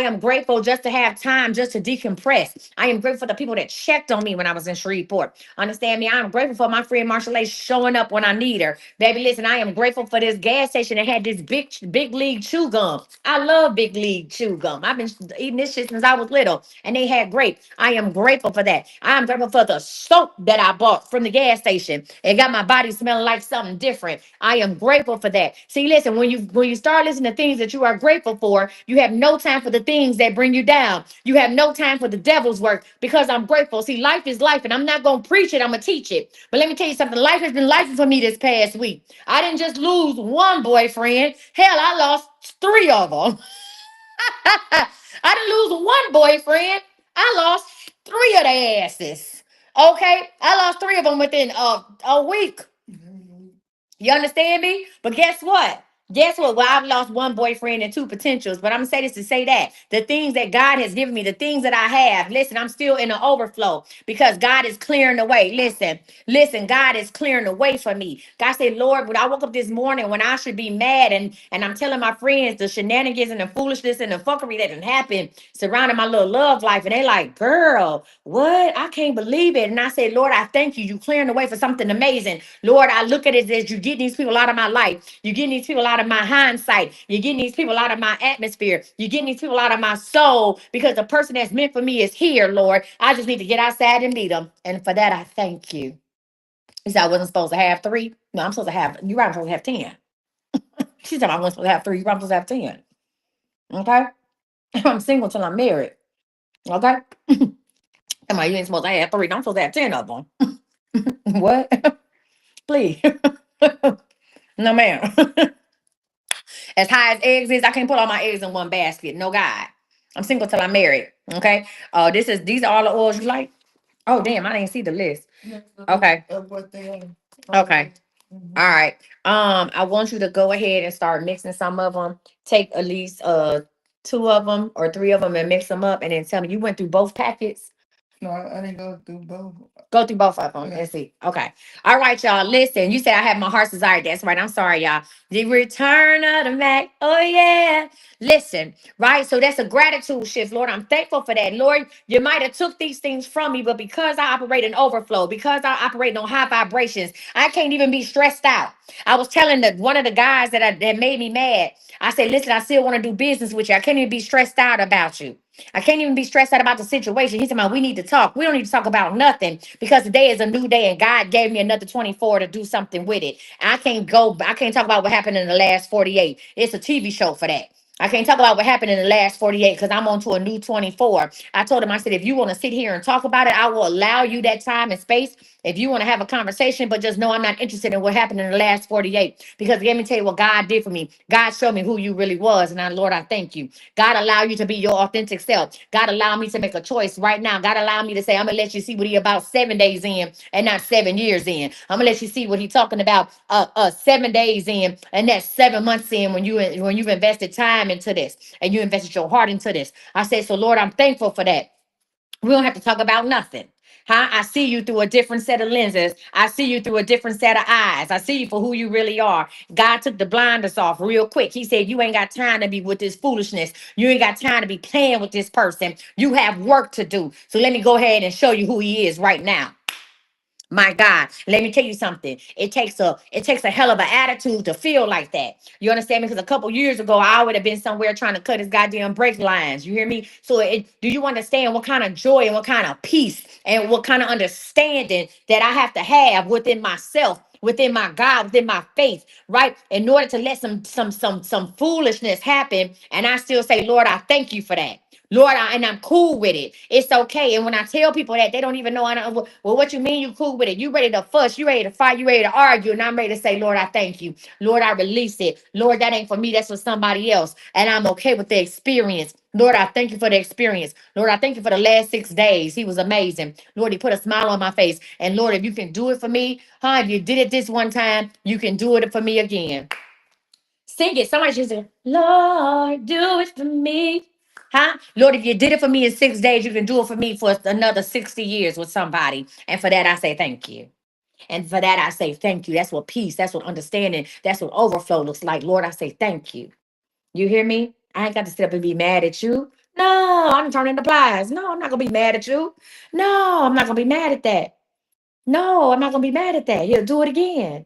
am grateful just to have time just to decompress. I am grateful for the people that checked on me when I was in Shreveport. Understand me? I am grateful for my friend Marshall showing up when I need her. Baby, listen, I am grateful for this gas station that had this big league chew gum. I love big league chew gum. I've been eating this shit since I was little, and they had grape. I am grateful for that. I'm grateful for the soap that I bought from the gas station. It got my body smelling like something different. I am grateful for that. See, listen, when you start listening to things that you are grateful for, you have no time for the things that bring you down. You have no time for the devil's work because I'm grateful. See, life is life, and I'm not gonna preach it, I'm gonna teach it. But let me tell you something, life has been life for me this past week. I didn't just lose one boyfriend. Hell, I lost three of them. I didn't lose one boyfriend. I lost three of their asses. Okay, I lost three of them within a week. You understand me? But guess what? Guess what? Well, I've lost one boyfriend and two potentials, but I'm gonna say this to say that the things that God has given me, the things that I have, listen, I'm still in the overflow because God is clearing the way. Listen, God is clearing the way for me. God said, Lord, when I woke up this morning when I should be mad and I'm telling my friends the shenanigans and the foolishness and the fuckery that done happened surrounding my little love life, and they like, girl, what? I can't believe it. And I said, Lord, I thank you. You clearing the way for something amazing. Lord, I look at it as you get these people out of my life. You're getting these people out of my hindsight. You're getting these people out of my atmosphere. You're getting these people out of my soul because the person that's meant for me is here, Lord. I just need to get outside and meet them. And for that, I thank you. He said I wasn't supposed to have three. No, I'm supposed to have, you're right, I'm supposed to have 10. She said I wasn't supposed to have three. You're right, I'm supposed to have 10. Okay? I'm single till I'm married. Okay? Am I, you ain't supposed to have three. I'm supposed to have 10 of them. What? Please. No, ma'am. As high as eggs is, I can't put all my eggs in one basket. No, God. I'm single till I'm married. Okay. These are all the oils you like. Oh, damn, I didn't see the list. Okay. Okay. All right. I want you to go ahead and start mixing some of them. Take at least two of them or three of them and mix them up, and then tell me you went through both packets. No, I didn't go through both. Go through both of them Yeah. and see. Okay. All right, y'all. Listen, you said I have my heart's desire. That's right. I'm sorry, y'all. The return of the Mac. Oh, yeah. Listen, right? So that's a gratitude shift. Lord, I'm thankful for that. Lord, you might have took these things from me, but because I operate in overflow, because I operate on high vibrations, I can't even be stressed out. I was telling one of the guys that made me mad. I said, listen, I still want to do business with you. I can't even be stressed out about you. I can't even be stressed out about the situation. He said, "Man, we need to talk. We don't need to talk about nothing because today is a new day and God gave me another 24 to do something with it. I can't talk about what happened in the last 48. It's a TV show for that. I can't talk about what happened in the last 48 because I'm on to a new 24. I told him, I said, if you want to sit here and talk about it, I will allow you that time and space. If you want to have a conversation, but just know I'm not interested in what happened in the last 48. Because let me tell you what God did for me. God showed me who you really was. And I, Lord, I thank you. God allow you to be your authentic self. God allow me to make a choice right now. God allow me to say, I'm gonna let you see what he about 7 days in and not 7 years in. I'm gonna let you see what he talking about 7 days in and that's 7 months in when you've invested time into this and you invested your heart into this. I said, so Lord, I'm thankful for that. We don't have to talk about nothing. Huh? I see you through a different set of lenses. I see you through a different set of eyes. I see you for who you really are. God took the blinders off real quick. He said, you ain't got time to be with this foolishness. You ain't got time to be playing with this person. You have work to do. So let me go ahead and show you who he is right now. My God, let me tell you something. It takes a hell of an attitude to feel like that. You understand me? Because a couple years ago, I would have been somewhere trying to cut his goddamn brake lines. You hear me? So, do you understand what kind of joy and what kind of peace and what kind of understanding that I have to have within myself? Within my God, within my faith, right? In order to let some foolishness happen, and I still say, Lord, I thank you for that. Lord, and I'm cool with it. It's okay. And when I tell people that, they don't even know. I don't, well, what you mean you cool with it? You ready to fuss? You ready to fight? You ready to argue? And I'm ready to say, Lord, I thank you. Lord, I release it. Lord, that ain't for me. That's for somebody else. And I'm okay with the experience. Lord, I thank you for the experience. Lord, I thank you for the last 6 days. He was amazing. Lord, he put a smile on my face. And Lord, if you can do it for me, huh? If you did it this one time, you can do it for me again. Sing it. Somebody should say, Lord, do it for me. Huh? Lord, if you did it for me in 6 days, you can do it for me for another 60 years with somebody. And for that, I say thank you. And for that, I say thank you. That's what peace, that's what understanding, that's what overflow looks like. Lord, I say thank you. You hear me? I ain't got to sit up and be mad at you. No, I'm turning the plies. No, I'm not going to be mad at you. No, I'm not going to be mad at that. No, I'm not going to be mad at that. He'll do it again.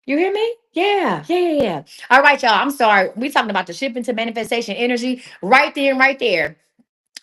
You hear me? Yeah, yeah, yeah, yeah. All right, y'all. I'm sorry. We talking about the shipping to manifestation energy right there and right there.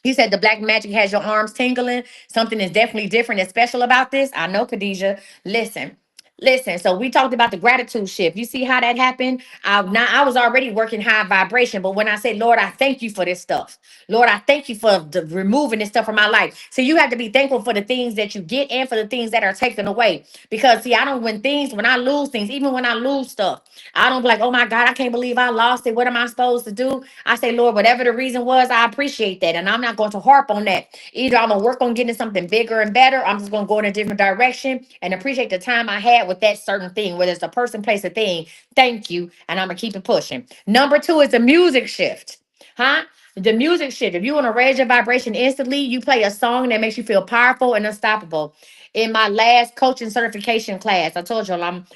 You said the black magic has your arms tingling. Something is definitely different and special about this. I know, Khadijah. Listen. Listen, so we talked about the gratitude shift. You see how that happened? I was already working high vibration, but when I say, Lord, I thank you for this stuff. Lord, I thank you for removing this stuff from my life. So you have to be thankful for the things that you get and for the things that are taken away. Because see, I don't when I lose things, even when I lose stuff, I don't be like, oh my God, I can't believe I lost it. What am I supposed to do? I say, Lord, whatever the reason was, I appreciate that. And I'm not going to harp on that. Either I'm going to work on getting something bigger and better. I'm just going to go in a different direction and appreciate the time I had with that certain thing, whether it's a person, place, a thing. Thank you. And I'm going to keep it pushing. Number two is the music shift. Huh? The music shift. If you want to raise your vibration instantly, you play a song that makes you feel powerful and unstoppable. In my last coaching certification class, I told you I'm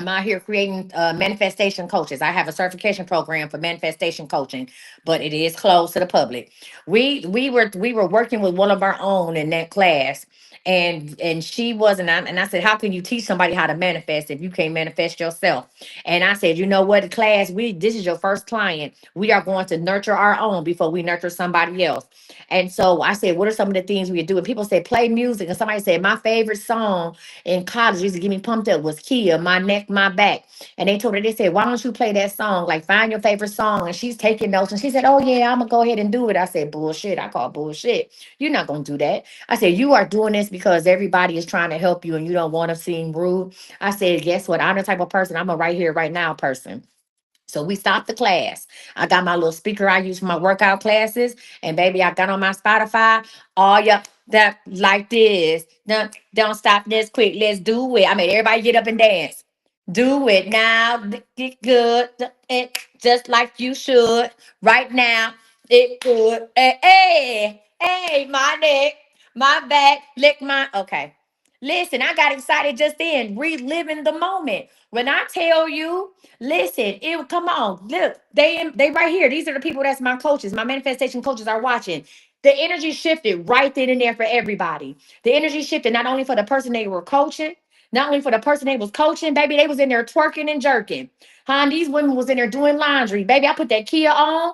out here creating manifestation coaches. I have a certification program for manifestation coaching, but it is closed to the public. We were working with one of our own in that class, and she wasn't. And I said, how can you teach somebody how to manifest if you can't manifest yourself? And I said, you know what, class, we this is your first client. We are going to nurture our own before we nurture somebody else. And so I said, what are some of the things we could do? And people said, play music. And somebody said, my favorite song in college used to get me pumped up was Kia, My Neck, My Back. And they told her, they said, why don't you play that song? Like, find your favorite song. And she's taking notes. And she said, oh, yeah, I'm going to go ahead and do it. I said, bullshit. I call bullshit. You're not going to do that. I said, you are doing this because everybody is trying to help you and you don't want to seem rude. I said, guess what? I'm the type of person, I'm a right here, right now person. So we stopped the class. I got my little speaker I use for my workout classes. And baby, I got on my Spotify. All ya that like this. Don't stop this quick. Let's do it. I made everybody get up and dance. Do it now. Get good. It just like you should. Right now. It good. Hey, hey. Hey, my neck, my back, lick my. Okay. Listen, I got excited just then, reliving the moment. When I tell you, listen, it come on, look, they right here. These are the people that's my coaches, my manifestation coaches are watching. The energy shifted right then and there for everybody. The energy shifted not only for the person they were coaching, not only for the person they was coaching, baby, they was in there twerking and jerking. Huh? These women was in there doing laundry. Baby, I put that Kia on.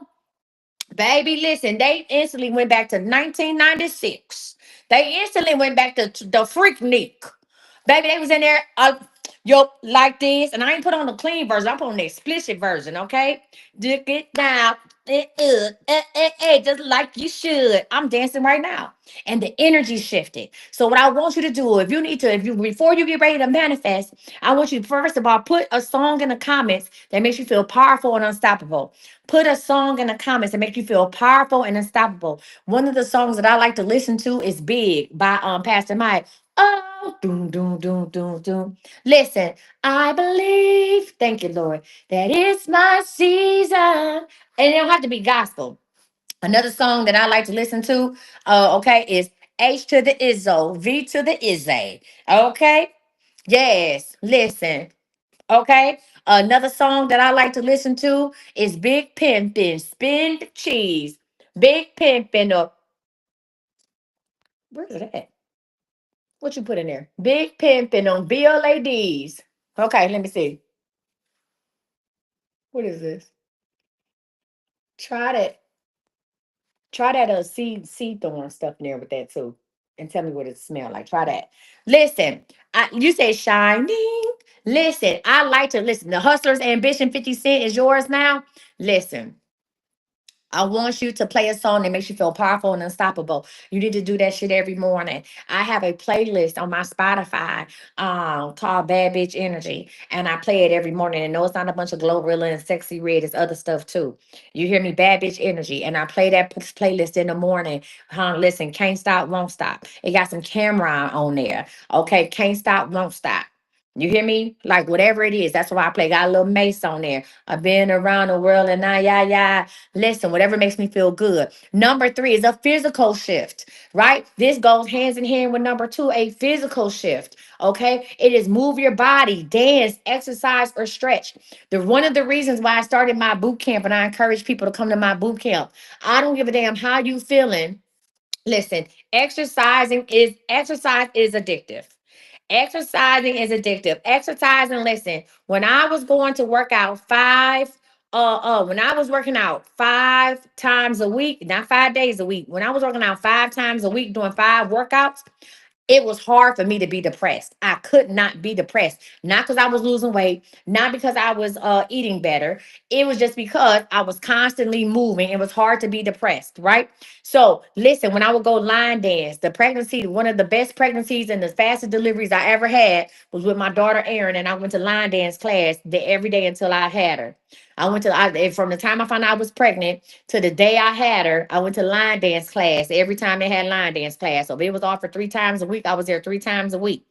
Baby, listen, they instantly went back to 1996. They instantly went back to the Freaknik. Baby, they was in there, yo, like this. And I ain't put on the clean version. I put on the explicit version, okay? Dick it down. Just like you should. I'm dancing right now. And the energy shifted. So what I want you to do, if you need to, if you before you get ready to manifest, I want you to first of all put a song in the comments that makes you feel powerful and unstoppable. Put a song in the comments that make you feel powerful and unstoppable. One of the songs that I like to listen to is Big by Pastor Mike. Oh, doom, doom, doom, doom, doom. Listen, I believe, thank you, Lord, that it's my season. And it don't have to be gospel. Another song that I like to listen to, okay, is H to the Izzo, V to the Izzy. Okay? Yes, listen. Okay. Another song that I like to listen to is Big Pimpin' Spin the Cheese. Big Pimpin' or where's it at? What you put in there? Big Pimpin' on BLADs. Okay, let me see. What is this? Try that. Try that seed thorn stuff in there with that too. And tell me what it smell like. Try that. Listen, you say shining. Listen, I like to listen. The Hustler's Ambition 50 Cent is yours now. Listen. I want you to play a song that makes you feel powerful and unstoppable. You need to do that shit every morning. I have a playlist on my Spotify called Bad Bitch Energy, and I play it every morning. And no, it's not a bunch of Glorilla and Sexy Red. It's other stuff too. You hear me? Bad Bitch Energy, and I play that playlist in the morning. Listen, can't stop, won't stop. It got some Cameron on there. Okay, can't stop, won't stop. You hear me? Like whatever it is, that's why I play. Got a little Mace on there. I've been around the world and I, yeah, yeah. Listen, whatever makes me feel good. Number three is a physical shift, right? This goes hands in hand with number two, a physical shift. Okay. It is move your body, dance, exercise, or stretch. The one of the reasons why I started my boot camp and I encourage people to come to my boot camp. I don't give a damn how you feeling. Listen, exercise is addictive. Exercising is addictive. Exercising, listen, when I was going to work out when I was working out 5 times a week, not 5 days a week, when I was working out 5 times a week doing 5 workouts, it was hard for me to be depressed. I could not be depressed. Not because I was losing weight, not because I was eating better. It was just because I was constantly moving. It was hard to be depressed, right? So listen, when I would go line dance, the pregnancy, one of the best pregnancies and the fastest deliveries I ever had was with my daughter Erin, and I went to line dance class every day until I had her. From the time I found out I was pregnant to the day I had her, I went to line dance class every time they had line dance class. So if it was offered 3 times a week, I was there 3 times a week.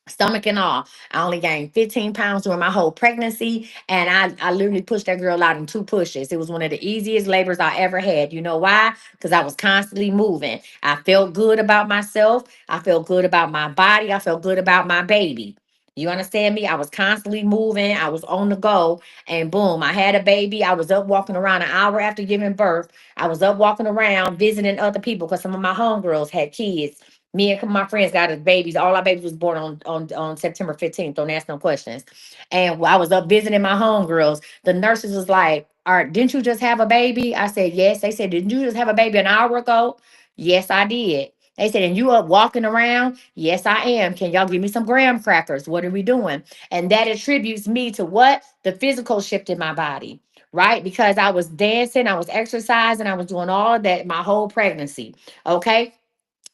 Stomach and all. I only gained 15 pounds during my whole pregnancy. And I literally pushed that girl out in 2 pushes. It was one of the easiest labors I ever had. You know why? Because I was constantly moving. I felt good about myself. I felt good about my body. I felt good about my baby. You understand me? I was constantly moving. I was on the go. And boom, I had a baby. I was up walking around an hour after giving birth. I was up walking around visiting other people because some of my homegirls had kids. Me and my friends got us babies. All our babies was born on September 15th. Don't ask no questions. And I was up visiting my homegirls. The nurses was like, "All right, didn't you just have a baby?" I said, "Yes." They said, "Didn't you just have a baby an hour ago?" Yes, I did. They said, "And you up walking around?" Yes, I am. Can y'all give me some graham crackers? What are we doing? And that attributes me to what? The physical shift in my body, right? Because I was dancing, I was exercising, I was doing all of that my whole pregnancy. Okay.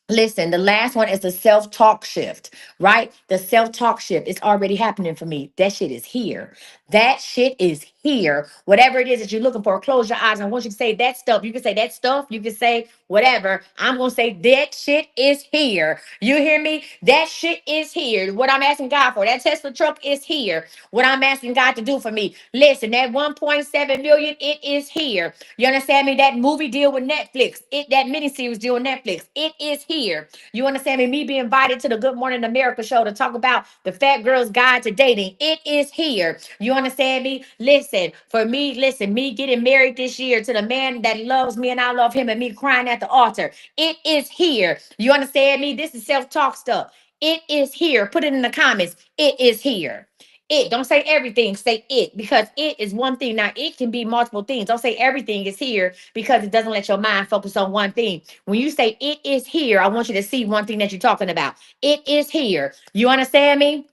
Listen, the last one is the self-talk shift, right? The self-talk shift is already happening for me. That shit is here. That shit is here. Whatever it is that you're looking for, close your eyes. And I want you to say that stuff. You can say that stuff. You can say whatever. I'm going to say that shit is here. You hear me? That shit is here. What I'm asking God for, that Tesla truck is here. What I'm asking God to do for me. Listen, that 1.7 million, it is here. You understand me? That movie deal with Netflix, that miniseries deal with Netflix, it is here. You understand me? Me being invited to the Good Morning America show to talk about the fat girl's guide to dating, it is here. You understand me? Listen, for me, listen, me getting married this year to the man that loves me and I love him and me crying at the altar, it is here. You understand me? This is self-talk stuff. It is here. Put it in the comments. It is here. It. Don't say everything. Say it, because it is one thing. Now, it can be multiple things. Don't say everything is here, because it doesn't let your mind focus on one thing. When you say it is here, I want you to see one thing that you're talking about. It is here. You understand me?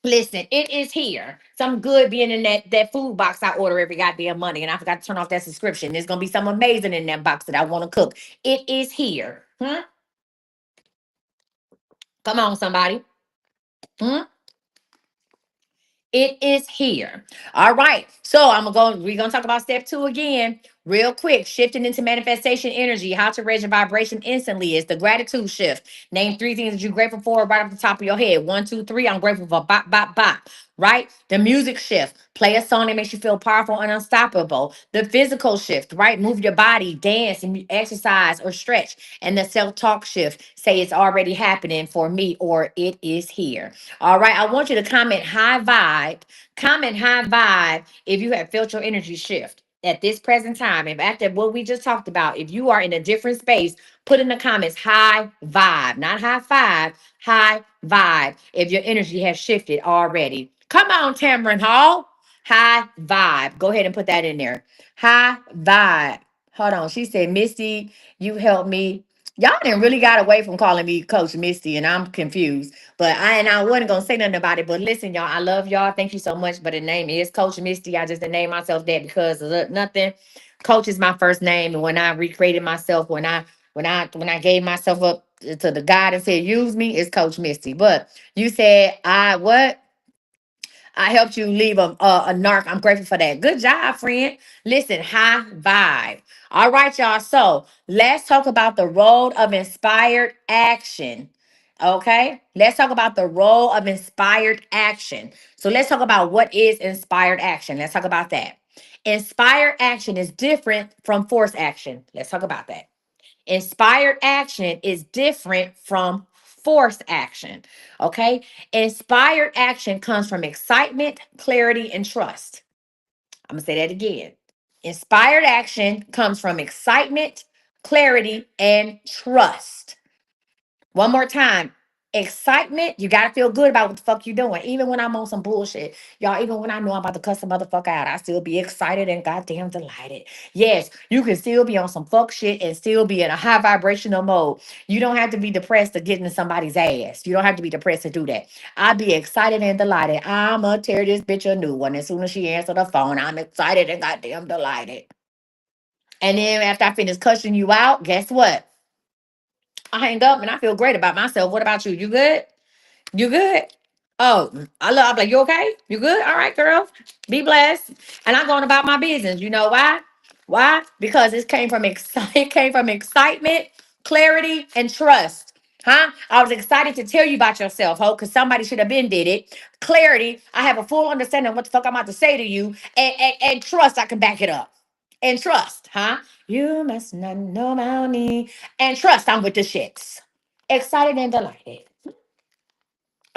Listen, it is here. Some good being in that food box I order every goddamn Monday, and I forgot to turn off that subscription. There's gonna be something amazing in that box that I want to cook. It is here. Come on, somebody. Hmm? It is here. All right. So we're gonna talk about step 2 again, real quick. Shifting into manifestation energy. How to raise your vibration instantly is the gratitude shift. Name 3 things that you're grateful for right off the top of your head. 1, 2, 3. I'm grateful for bop, bop, bop. Right? The music shift. Play a song that makes you feel powerful and unstoppable. The physical shift, right? Move your body, dance, and exercise or stretch. And the self-talk shift. Say it's already happening for me, or it is here. All right. I want you to comment high vibe. Comment high vibe if you have felt your energy shift at this present time. If after what we just talked about, if you are in a different space, put in the comments high vibe, not high five, high vibe. If your energy has shifted already. Come on, Tamron Hall. High vibe. Go ahead and put that in there. High vibe. Hold on. She said, Misty, you helped me. Y'all didn't really got away from calling me Coach Misty, and I'm confused. But I wasn't gonna say nothing about it. But listen, y'all, I love y'all. Thank you so much. But the name is Coach Misty. I just didn't name myself that because of nothing. Coach is my first name, and when I recreated myself, when I gave myself up to the God and said use me, it's Coach Misty. But you said I what? I helped you leave a narc. I'm grateful for that. Good job, friend. Listen, high vibe. All right, y'all. So let's talk about the role of inspired action. Okay, let's talk about the role of inspired action. So let's talk about what is inspired action. Let's talk about that. Inspired action is different from forced action. Let's talk about that. Inspired action is different from forced action. Okay. Inspired action comes from excitement, clarity, and trust. I'm going to say that again. Inspired action comes from excitement, clarity, and trust. One more time. Excitement, you gotta feel good about what the fuck you doing. Even when I'm on some bullshit. Y'all, even when I know I'm about to cuss a motherfucker out, I still be excited and goddamn delighted. Yes, you can still be on some fuck shit and still be in a high vibrational mode. You don't have to be depressed to get into somebody's ass. You don't have to be depressed to do that. I be excited and delighted. I'ma tear this bitch a new one. As soon as she answer the phone, I'm excited and goddamn delighted. And then after I finish cussing you out, guess what? I hang up and I feel great about myself. What about you? You good? You good? Oh, I'm like, you okay? You good? All right, girl. Be blessed. And I'm going about my business. You know why? Why? Because it came from excitement, clarity, and trust. Huh? I was excited to tell you about yourself, ho, because somebody should have been did it. Clarity, I have a full understanding of what the fuck I'm about to say to you, and trust I can back it up. And trust, huh? You must not know about me. And trust I'm with the shits. Excited and delighted.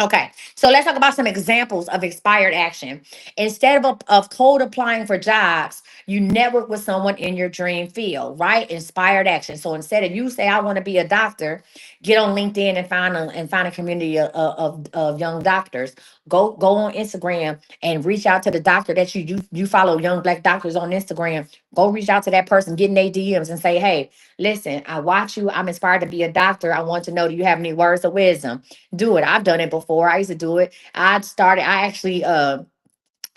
Okay, so let's talk about some examples of expired action. Instead of cold applying for jobs, you network with someone in your dream field, right? Inspired action. So instead of you say, I want to be a doctor, get on LinkedIn and find a community of young doctors. Go on Instagram and reach out to the doctor that you follow, young black doctors on Instagram. Go reach out to that person, get in their DMs and say, hey, listen, I watch you. I'm inspired to be a doctor. I want to know, do you have any words of wisdom? Do it. I've done it before. I used to do it. I actually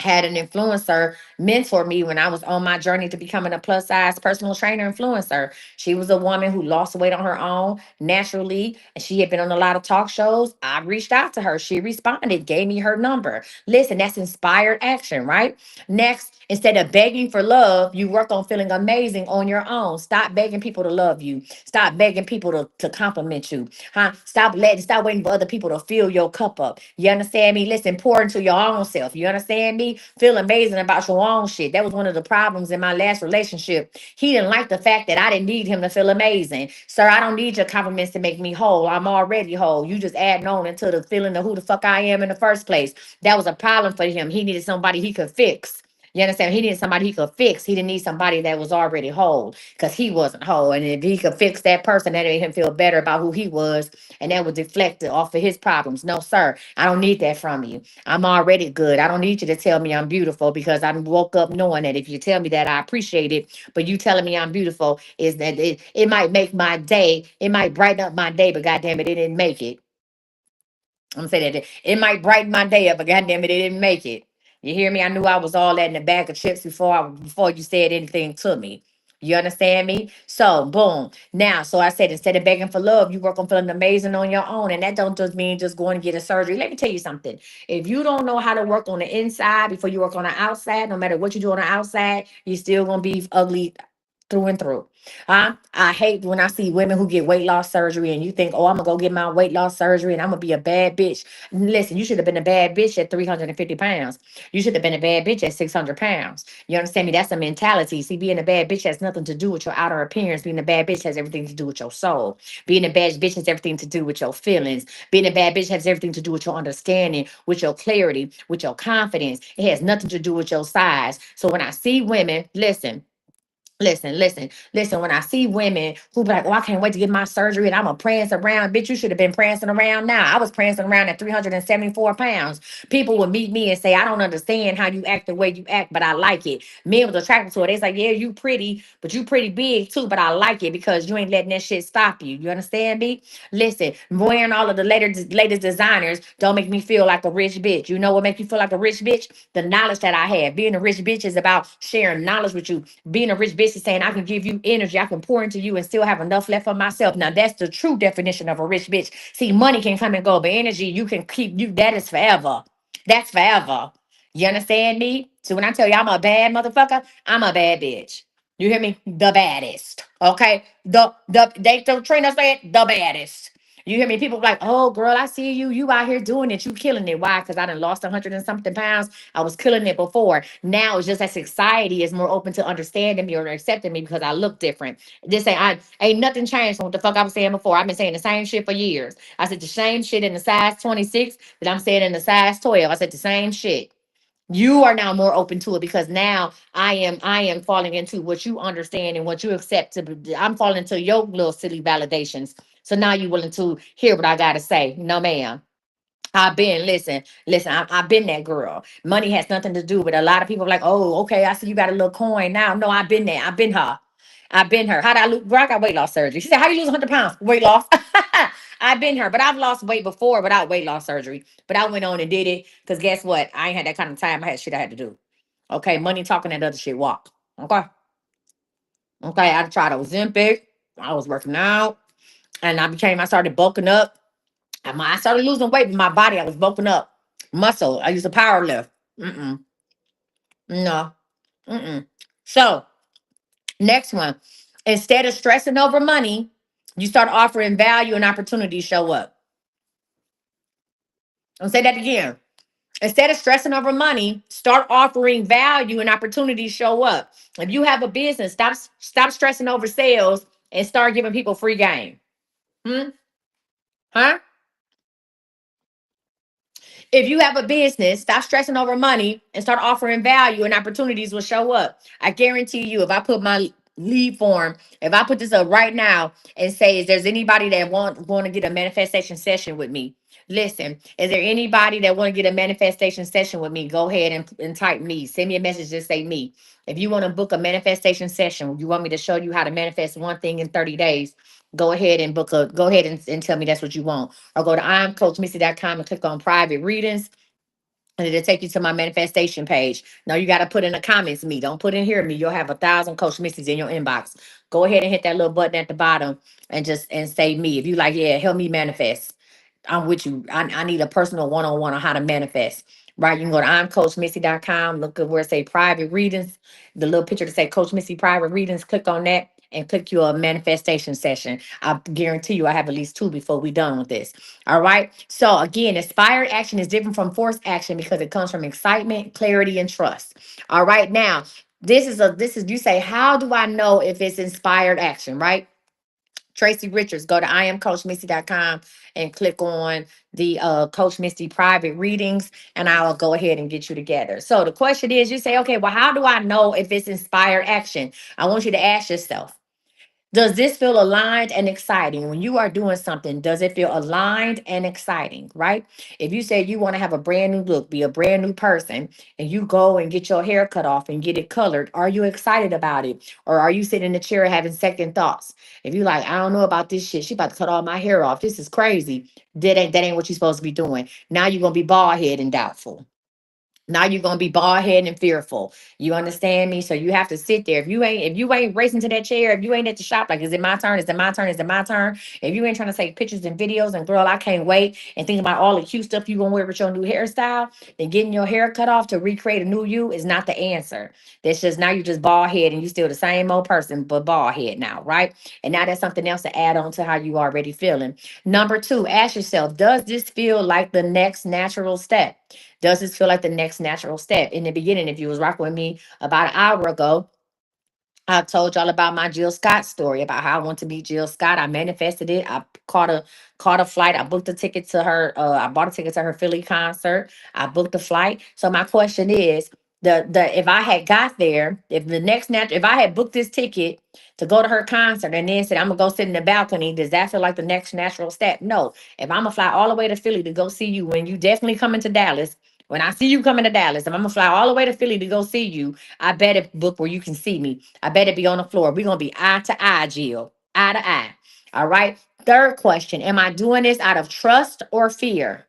had an influencer mentor me when I was on my journey to becoming a plus size personal trainer influencer. She was a woman who lost weight on her own naturally, and she had been on a lot of talk shows. I reached out to her. She responded, gave me her number. Listen, that's inspired action, right? Next, instead of begging for love, you work on feeling amazing on your own. Stop begging people to love you. Stop begging people to compliment you. Huh? Stop waiting for other people to fill your cup up. You understand me? Listen, pour into your own self. You understand me? Feel amazing about your own shit. That was one of the problems in my last relationship. He didn't like the fact that I didn't need him to feel amazing. Sir, I don't need your compliments to make me whole. I'm already whole. You just adding on into the feeling of who the fuck I am in the first place. That was a problem for him. He needed somebody he could fix. You understand? He needed somebody he could fix. He didn't need somebody that was already whole because he wasn't whole. And if he could fix that person, that made him feel better about who he was. And that would deflect it off of his problems. No, sir, I don't need that from you. I'm already good. I don't need you to tell me I'm beautiful because I woke up knowing that if you tell me that, I appreciate it. But you telling me I'm beautiful is that it might make my day. It might brighten up my day, but goddamn it, it didn't make it. I'm saying that it might brighten my day up, but goddamn it, it didn't make it. You hear me? I knew I was all that in a bag of chips before you said anything to me. You understand me? So boom. Now, so I said instead of begging for love, you work on feeling amazing on your own. And that don't just mean just going to get a surgery. Let me tell you something. If you don't know how to work on the inside before you work on the outside, no matter what you do on the outside, you're still gonna be ugly through and through. I hate when I see women who get weight loss surgery and you think, oh, I'm gonna go get my weight loss surgery and I'm gonna be a bad bitch. Listen, you should have been a bad bitch at 350 pounds. You should have been a bad bitch at 600 pounds. You understand me? That's a mentality. See, being a bad bitch has nothing to do with your outer appearance. Being a bad bitch has everything to do with your soul. Being a bad bitch has everything to do with your feelings. Being a bad bitch has everything to do with your understanding, with your clarity, with your confidence. It has nothing to do with your size. So when I see women, listen. When I see women who be like, oh, I can't wait to get my surgery and I'm a prancing around, bitch, you should have been prancing around now. I was prancing around at 374 pounds. People would meet me and say, I don't understand how you act the way you act, but I like it. Men was attracted to it. They say, yeah, you pretty, but you pretty big too, but I like it because you ain't letting that shit stop you. You understand me? Listen, wearing all of the latest designers don't make me feel like a rich bitch. You know what make you feel like a rich bitch? The knowledge that I have. Being a rich bitch is about sharing knowledge with you. Being a rich bitch is saying I can give you energy, I can pour into you and still have enough left for myself. Now that's the true definition of a rich bitch. See, money can come and go, but energy you can keep. You that is forever. That's forever. You understand me? So when I tell you I'm a bad motherfucker, I'm a bad bitch. You hear me? The baddest. Okay. The trainer said the baddest. You hear me? People be like, oh girl, I see you. You out here doing it. You killing it. Why? Because I done lost 100 and something pounds. I was killing it before. Now it's just that society is more open to understanding me or accepting me because I look different. This ain't nothing changed from what the fuck I was saying before. I've been saying the same shit for years. I said the same shit in the size 26 that I'm saying in the size 12. I said the same shit. You are now more open to it because now I am falling into what you understand and what you accept to be. I'm falling into your little silly validations. So now you willing to hear what I gotta say. No, ma'am. Listen, I've been that girl. Money has nothing to do with it. A lot of people are like, oh, okay, I see you got a little coin now. No, I've been there. I've been her. I've been her. How did I lose? Girl, I got weight loss surgery. She said, how do you lose 100 pounds? Weight loss. I've been her, but I've lost weight before without weight loss surgery. But I went on and did it because guess what? I ain't had that kind of time. I had shit I had to do. Okay, money talking that other shit walk. Okay. Okay, I tried Ozempic. I was working out and I started bulking up. I started losing weight in my body. I was bulking up muscle. I used to power lift. Mm-mm. No. Mm-mm. So next one. Instead of stressing over money, you start offering value and opportunities show up. I'll say that again. Instead of stressing over money, start offering value and opportunities show up. If you have a business, stop stressing over sales and start giving people free game. Hmm? Huh? If you have a business, stop stressing over money and start offering value and opportunities will show up. I guarantee you, if I put my lead form, if I put this up right now and say, is there's anybody that want to get a manifestation session with me? Listen, is there anybody that want to get a manifestation session with me? Go ahead and type me. Send me a message, just say me. If you want to book a manifestation session, you want me to show you how to manifest one thing in 30 days, go ahead and tell me that's what you want or go to imcoachmissy.com and click on private readings and it'll take you to my manifestation page. Now you got to put in the comments me. Don't put in here me. You'll have 1,000 Coach Misty's in your inbox. Go ahead and hit that little button at the bottom and just and say me. If you like, yeah, help me manifest. I'm with you. I need a personal one-on-one on how to manifest. Right. You can go to imcoachmissy.com. Look at where it say private readings. The little picture to say Coach Missy private readings. Click on that and click your manifestation session. I guarantee you I have at least two before we done with this. All right. So again, inspired action is different from forced action because it comes from excitement, clarity, and trust. All right. Now, this is you say, how do I know if it's inspired action, right? Tracy Richards, go to iamcoachmisty.com and click on the Coach Misty private readings, and I'll go ahead and get you together. So the question is, you say, okay, well, how do I know if it's inspired action? I want you to ask yourself, does this feel aligned and exciting? When you are doing something, does it feel aligned and exciting, right? If you say you want to have a brand new look, be a brand new person, and you go and get your hair cut off and get it colored, are you excited about it? Or are you sitting in the chair having second thoughts? If you like, I don't know about this shit. She about to cut all my hair off. This is crazy. That ain't what you're supposed to be doing. Now you're gonna be bald head and doubtful. Now you're gonna be bald headed and fearful. You understand me? So you have to sit there. If you ain't racing to that chair, if you ain't at the shop, like, is it my turn? Is it my turn? Is it my turn? If you ain't trying to take pictures and videos and girl, I can't wait and think about all the cute stuff you gonna wear with your new hairstyle, then getting your hair cut off to recreate a new you is not the answer. That's just now you just bald head and you still the same old person, but bald head now, right? And now that's something else to add on to how you already feeling. Number two, ask yourself, does this feel like the next natural step? Does this feel like the next natural step? In the beginning, if you was rocking with me about an hour ago, I told y'all about my Jill Scott story about how I want to meet Jill Scott. I manifested it. I caught a flight. I booked a ticket to her. I bought a ticket to her Philly concert. I booked a flight. So my question is, the if I had got there, if I had booked this ticket to go to her concert and then said I'm gonna go sit in the balcony, does that feel like the next natural step? No. If I'm gonna fly all the way to Philly to go see you when you definitely coming to Dallas. When I see you coming to Dallas, if I'm gonna fly all the way to Philly to go see you, I better book where you can see me. I better be on the floor. We're gonna be eye to eye, Jill. Eye to eye. All right. Third question. Am I doing this out of trust or fear?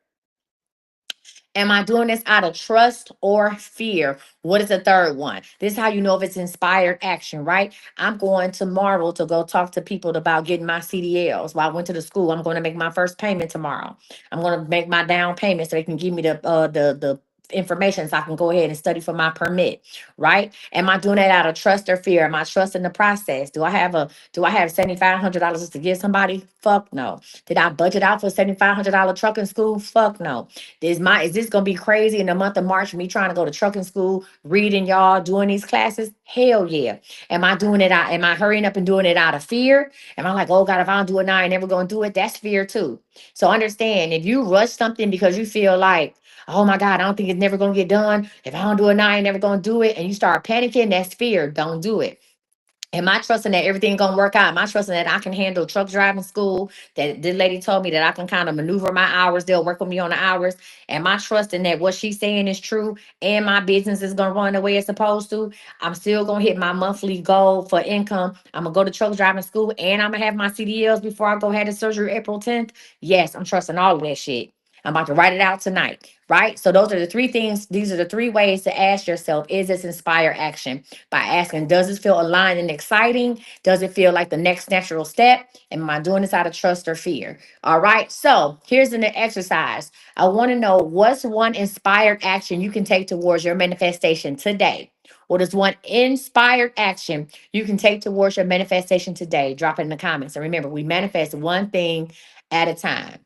Am I doing this out of trust or fear? What is the third one? This is how you know if it's inspired action, right? I'm going tomorrow to go talk to people about getting my CDLs. While I went to the school, I'm going to make my first payment tomorrow. I'm going to make my down payment so they can give me the information so I can go ahead and study for my permit, right? Am I doing that out of trust or fear? Am I trusting the process? Do I have $7,500 to give somebody? Fuck no. Did I budget out for $7,500 trucking school? Fuck no. Is this gonna be crazy in the month of March? Me trying to go to trucking school, reading y'all, doing these classes? Hell yeah. Am I doing it out? Am I hurrying up and doing it out of fear? Am I like, oh God, if I don't do it now, I ain't never gonna do it? That's fear too. So understand if you rush something because you feel like, oh my God, I don't think it's never gonna get done. If I don't do it now, I ain't never gonna do it. And you start panicking, that's fear. Don't do it. Am I trusting that everything gonna work out? Am I trusting that I can handle truck driving school? That this lady told me that I can kind of maneuver my hours. They'll work with me on the hours. Am I trusting that what she's saying is true and my business is gonna run the way it's supposed to? I'm still gonna hit my monthly goal for income. I'm gonna go to truck driving school and I'm gonna have my CDLs before I go have the surgery April 10th. Yes, I'm trusting all of that shit. I'm about to write it out tonight, right? So those are the three things. These are the three ways to ask yourself, is this inspired action? By asking, does this feel aligned and exciting? Does it feel like the next natural step? Am I doing this out of trust or fear? All right. So here's an exercise. I want to know what's one inspired action you can take towards your manifestation today. What is one inspired action you can take towards your manifestation today? Drop it in the comments. And remember, we manifest one thing at a time.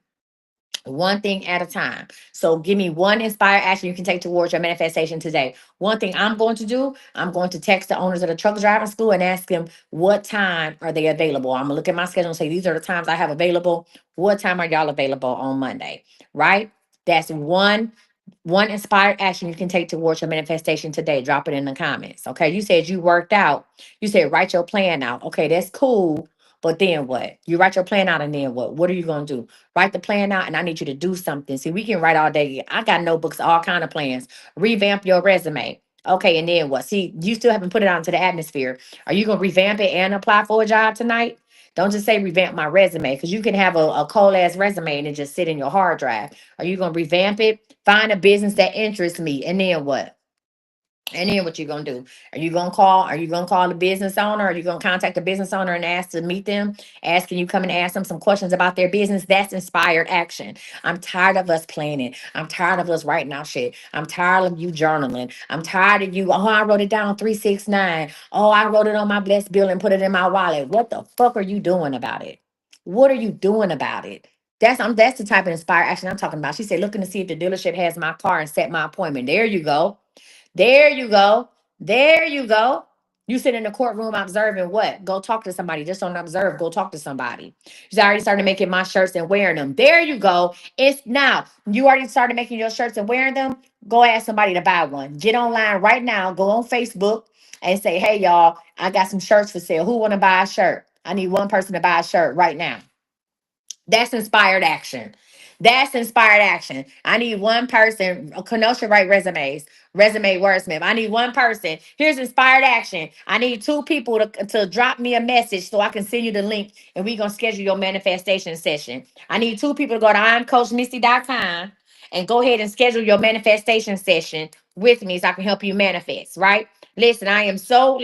One thing at a time. So give me one inspired action you can take towards your manifestation today. One thing I'm going to do, I'm going to text the owners of the truck driving school and ask them what time are they available. I'm gonna look at my schedule and say these are the times I have available. What time are y'all available on Monday? Right? That's one inspired action you can take towards your manifestation today. Drop it in the comments. Okay. You said you worked out. You said write your plan out. Okay, that's cool. But then what? You write your plan out and then what? What are you gonna do? Write the plan out and I need you to do something. See, we can write all day. I got notebooks, all kind of plans. Revamp your resume. Okay, and then what? See, you still haven't put it out into the atmosphere. Are you gonna revamp it and apply for a job tonight? Don't just say revamp my resume, because you can have a cold ass resume and it just sit in your hard drive. Are you going to revamp it? Find a business that interests me. And then what? And then what you gonna do? Are you gonna call? Are you gonna call the business owner? Are you gonna contact the business owner and ask to meet them? Asking you come and ask them some questions about their business. That's inspired action. I'm tired of us planning. I'm tired of us writing out shit. I'm tired of you journaling. I'm tired of you. Oh, I wrote it down 369. Oh, I wrote it on my blessed bill and put it in my wallet. What the fuck are you doing about it? What are you doing about it? That's the type of inspired action I'm talking about. She said, looking to see if the dealership has my car and set my appointment. There you go. There you go. There you go. You sit in the courtroom observing what? Go talk to somebody. Just don't observe. Go talk to somebody. You already started making my shirts and wearing them. There you go. It's now. You already started making your shirts and wearing them. Go ask somebody to buy one. Get online right now. Go on Facebook and say, hey, y'all, I got some shirts for sale. Who want to buy a shirt? I need one person to buy a shirt right now. That's inspired action. That's inspired action. I need one person. Kenosha write resumes, resume wordsmith. I need one person. Here's inspired action. I need two people to drop me a message so I can send you the link and we're going to schedule your manifestation session. I need two people to go to imcoachmisty.com and go ahead and schedule your manifestation session with me so I can help you manifest, right? Listen, I am so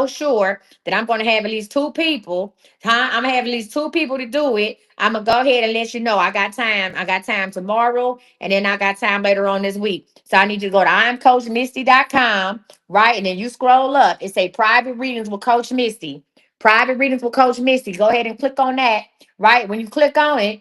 sure that I'm going to have at least two people. I'm gonna have at least two people to do it. I'm gonna go ahead and let you know I got time. I got time tomorrow, and then I got time later on this week. So I need you to go to imcoachmisty.com, right? And then you scroll up. It say private readings with Coach Misty. Private readings with Coach Misty. Go ahead and click on that, right? When you click on it,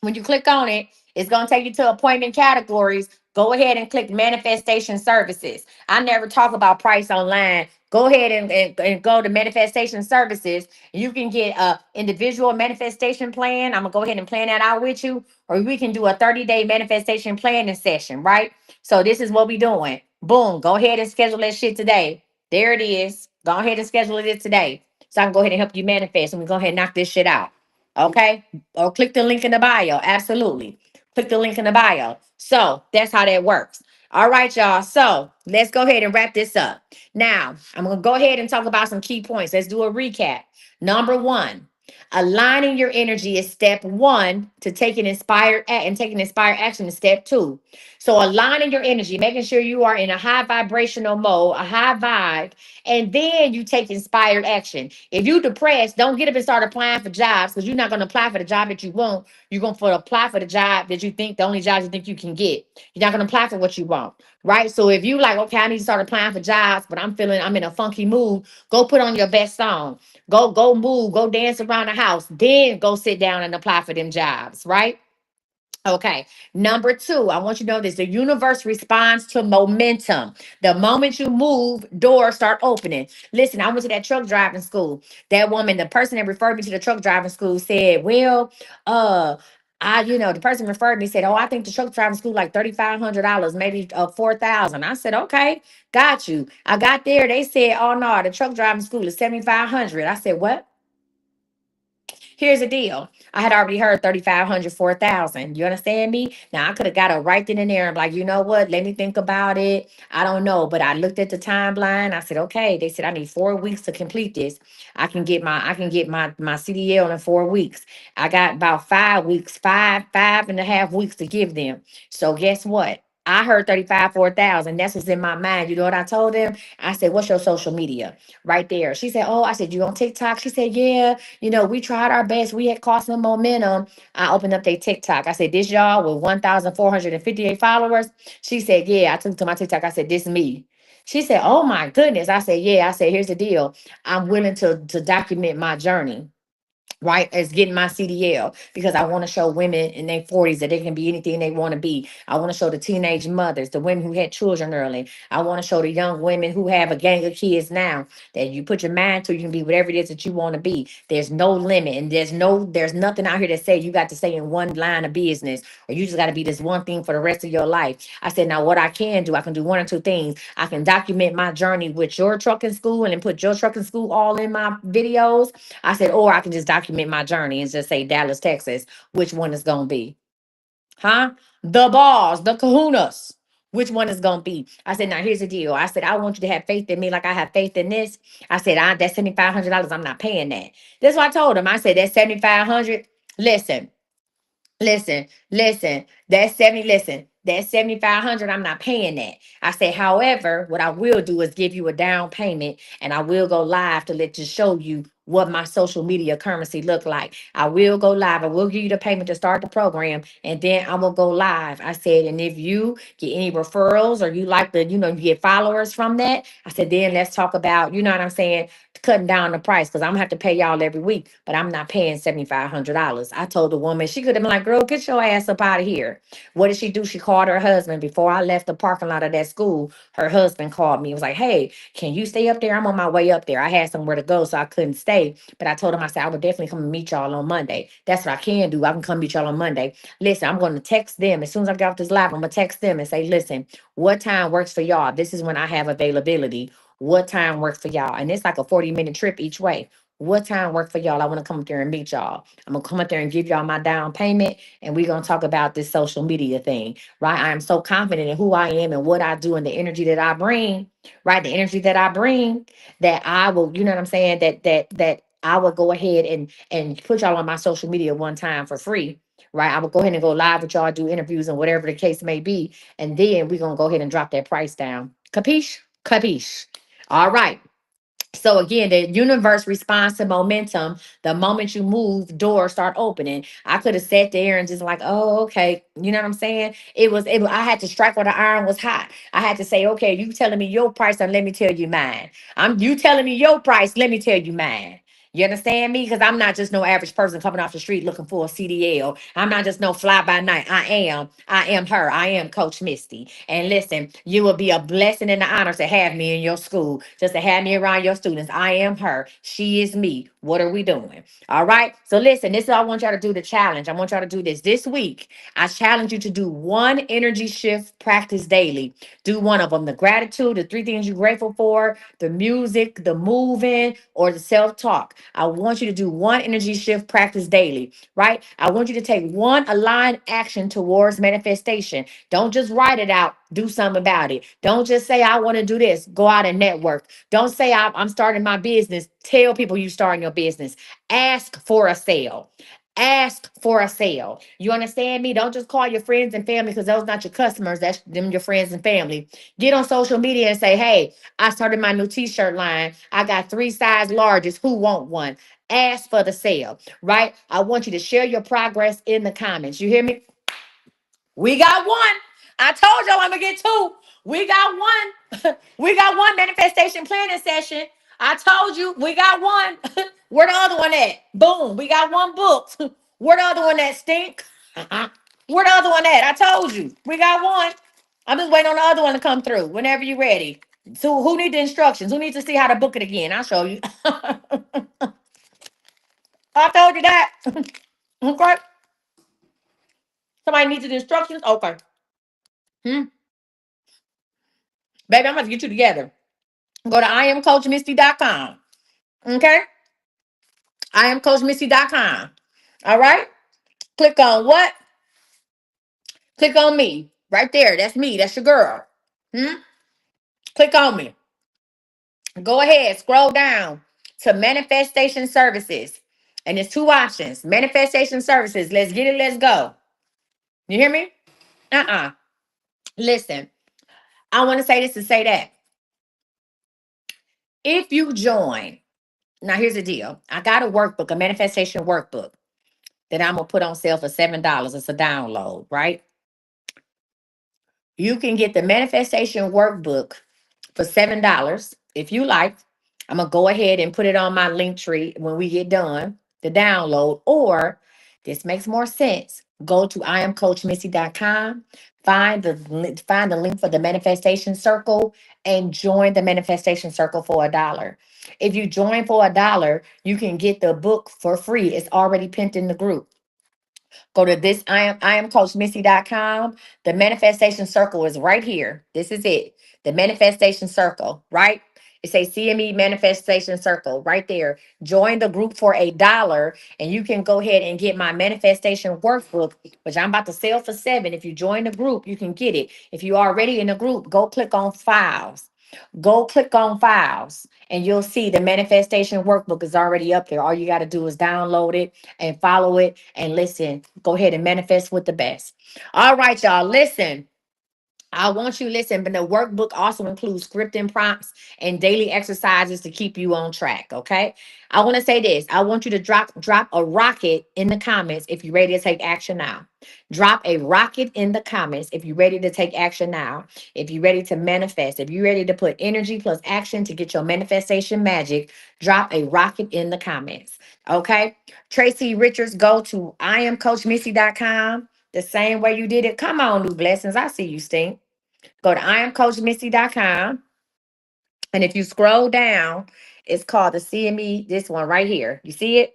it's going to take you to appointment categories. Go ahead and click manifestation services. I never talk about price online. Go ahead and go to manifestation services. You can get a individual manifestation plan. I'm going to go ahead and plan that out with you. Or we can do a 30-day manifestation planning session, right? So this is what we doing. Boom. Go ahead and schedule that shit today. There it is. Go ahead and schedule it today. So I can go ahead and help you manifest. And we go ahead and knock this shit out. Okay? Or click the link in the bio. Absolutely. Click the link in the bio. So that's how that works. All right, y'all. So let's go ahead and wrap this up. Now, I'm going to go ahead and talk about some key points. Let's do a recap. Number one, aligning your energy is step one to taking inspired action is step two. So aligning your energy, making sure you are in a high vibrational mode, a high vibe, and then you take inspired action. If you depressed, don't get up and start applying for jobs, because you're not going to apply for the job that you want. You're going to apply for the job that you think, the only jobs you think you can get. You're not going to apply for what you want, right? So if you like, okay, I need to start applying for jobs, but I'm in a funky mood, go put on your best song. Go move, go dance around the house. Then go sit down and apply for them jobs, right? Okay. Number two, I want you to know this. The universe responds to momentum. The moment you move, doors start opening. Listen, I went to that truck driving school. That woman, the person that referred me to the truck driving school said, well, the person referred me said, oh, I think the truck driving school like $3,500, maybe 4,000. I said, okay, got you. I got there. They said, oh no, the truck driving school is 7,500. I said, what? Here's the deal. I had already heard 3,500, 4,000. You understand me? Now I could have got a right then and there. I'm like, you know what? Let me think about it. I don't know. But I looked at the timeline. I said, okay. They said I need 4 weeks to complete this. I can get my CDL in 4 weeks. I got about 5 weeks, five and a half weeks to give them. So guess what? I heard 35, 4,000. That's what's in my mind. You know what I told them? I said, what's your social media? Right there. She said, oh, I said, you on TikTok? She said, yeah. We tried our best. We had caught some momentum. I opened up their TikTok. I said, this y'all with 1,458 followers. She said, yeah. I took it to my TikTok. I said, this me. She said, oh my goodness. I said, yeah. I said, here's the deal. I'm willing to document my journey, right, as getting my CDL, because I want to show women in their 40s that they can be anything they want to be. I want to show the teenage mothers, the women who had children early. I want to show the young women who have a gang of kids now that you put your mind to, you can be whatever it is that you want to be. There's no limit, and there's nothing out here that say you got to stay in one line of business, or you just got to be this one thing for the rest of your life. I said, now what I can do, I can do one or two things. I can document my journey with your trucking school and then put your trucking school all in my videos. I said, or I can just document my journey and just say Dallas, Texas. Which one is going to be? Huh? The balls, the kahunas. Which one is gonna be? I said, now here's the deal. I said, I want you to have faith in me like I have faith in this. I said, that's $7,500. I'm not paying that. That's what I told him. I said, that's 7,500. Listen, listen. That's 7,500. I'm not paying that. I say, however, what I will do is give you a down payment, and I will go live to let you show you what my social media currency look like. I will go live. I will give you the payment to start the program, and then I will go live. I said, and if you get any referrals or you like the, you get followers from that, I said, then let's talk about, you know what I'm saying, cutting down the price, because I'm gonna have to pay y'all every week, but I'm not paying $7,500. I told the woman, she could have been like, girl, get your ass up out of here. What did she do? She called her husband before I left the parking lot of that school. Her husband called me. He was like, hey, can you stay up there? I'm on my way up there. I had somewhere to go, so I couldn't stay. But I told him, I said, I would definitely come and meet y'all on Monday. That's what I can do. I can come meet y'all on Monday. Listen, I'm going to text them. As soon as I get off this live, I'm going to text them and say, listen, what time works for y'all? This is when I have availability. What time works for y'all? And it's like a 40-minute trip each way. What time work for y'all? I want to come up there and meet y'all. I'm going to come up there and give y'all my down payment, and we're going to talk about this social media thing, right? I am so confident in who I am and what I do and the energy that I bring, right? The energy that I bring, that I will, you know what I'm saying? That I will go ahead and put y'all on my social media one time for free, right? I will go ahead and go live with y'all, do interviews and whatever the case may be. And then we're going to go ahead and drop that price down. Capiche? Capiche. All right. So again, the universe responds to momentum. The moment you move, doors start opening. I could have sat there and just like, oh, okay. You know what I'm saying? I had to strike while the iron was hot. I had to say, okay, you telling me your price, and let me tell you mine. You telling me your price, let me tell you mine. You understand me? Because I'm not just no average person coming off the street looking for a CDL. I'm not just no fly by night. I am her. I am Coach Misty. And listen, you will be a blessing and an honor to have me in your school, just to have me around your students. I am her. She is me. What are we doing? All right. So listen, this is what I want y'all to do, the challenge. I want y'all to do this week. I challenge you to do one energy shift practice daily. Do one of them. The gratitude, the three things you're grateful for, the music, the moving, or the self-talk. I want you to do one energy shift practice daily, right? I want you to take one aligned action towards manifestation. Don't just write it out. Do something about it. Don't just say, I want to do this. Go out and network. Don't say, I'm starting my business. Tell people you starting your business. Ask for a sale. Ask for a sale. You understand me? Don't just call your friends and family, because those not your customers. That's them, your friends and family. Get on social media and say, hey, I started my new t-shirt line. I got 3 size larges. Who want one? Ask for the sale, right? I want you to share your progress in the comments. You hear me? We got one. I told y'all I'm gonna get two. We got one. We got one manifestation planning session. I told you we got one. Where the other one at? Boom. We got one booked. Where the other one at, Stink? Where the other one at? I told you. We got one. I'm just waiting on the other one to come through whenever you're ready. So who need the instructions? Who needs to see how to book it again? I'll show you. I told you that. Okay. Somebody needs the instructions? Okay. Hmm. Baby, I'm about to get you together. Go to iamcoachmisty.com. Okay? iamcoachmisty.com. All right? Click on what? Click on me. Right there. That's me. That's your girl. Hmm? Click on me. Go ahead. Scroll down to manifestation services. And there's two options. Manifestation services. Let's get it. Let's go. You hear me? Uh-uh. Listen, I want to say this to say that. If you join, now here's the deal. I got a workbook, a manifestation workbook that I'm gonna put on sale for $7. It's a download, right? You can get the manifestation workbook for $7 if you like. I'm gonna go ahead and put it on my link tree when we get done, the download. Or this makes more sense. Go to iamcoachmissy.com, find the link for the manifestation circle, and join the manifestation circle for $1. If you join for $1, you can get the book for free. It's already pinned in the group. Go to this I am coachmissy.com. The manifestation circle is right here. This is it. The manifestation circle, right? It says CME Manifestation Circle right there. Join the group for $1, and you can go ahead and get my manifestation workbook, which I'm about to sell for 7. If you join the group, you can get it. If you are already in the group, go click on files. Go click on files, and you'll see the manifestation workbook is already up there. All you got to do is download it and follow it and listen. Go ahead and manifest with the best. All right, y'all. Listen. I want you to listen, but the workbook also includes scripting prompts and daily exercises to keep you on track. Okay. I want to say this. I want you to drop a rocket in the comments if you're ready to take action now. Drop a rocket in the comments if you're ready to take action now. If you're ready to manifest, if you're ready to put energy plus action to get your manifestation magic, drop a rocket in the comments. Okay. Tracy Richards, go to iamcoachmissy.com the same way you did it. Come on, new blessings. I see you, Stink. Go to iamcoachmissy.com. And if you scroll down, it's called the CME, this one right here. You see it?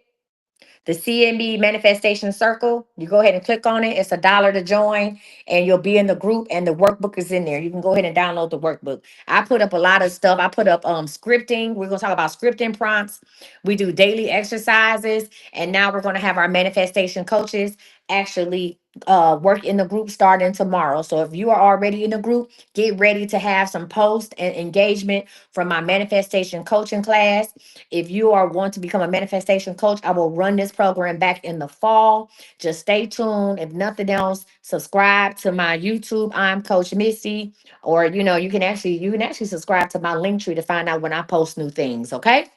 The CME Manifestation Circle. You go ahead and click on it. It's $1 to join, and you'll be in the group, and the workbook is in there. You can go ahead and download the workbook. I put up a lot of stuff. I put up scripting. We're gonna talk about scripting prompts. We do daily exercises, and now we're gonna have our manifestation coaches actually work in the group starting tomorrow. So if you are already in the group, get ready to have some post and engagement from my manifestation coaching class. If you are want to become a manifestation coach, I will run this program back in the fall. Just stay tuned. If nothing else, subscribe to my YouTube. I'm Coach Misty, or you can actually subscribe to my link tree to find out when I post new things. Okay.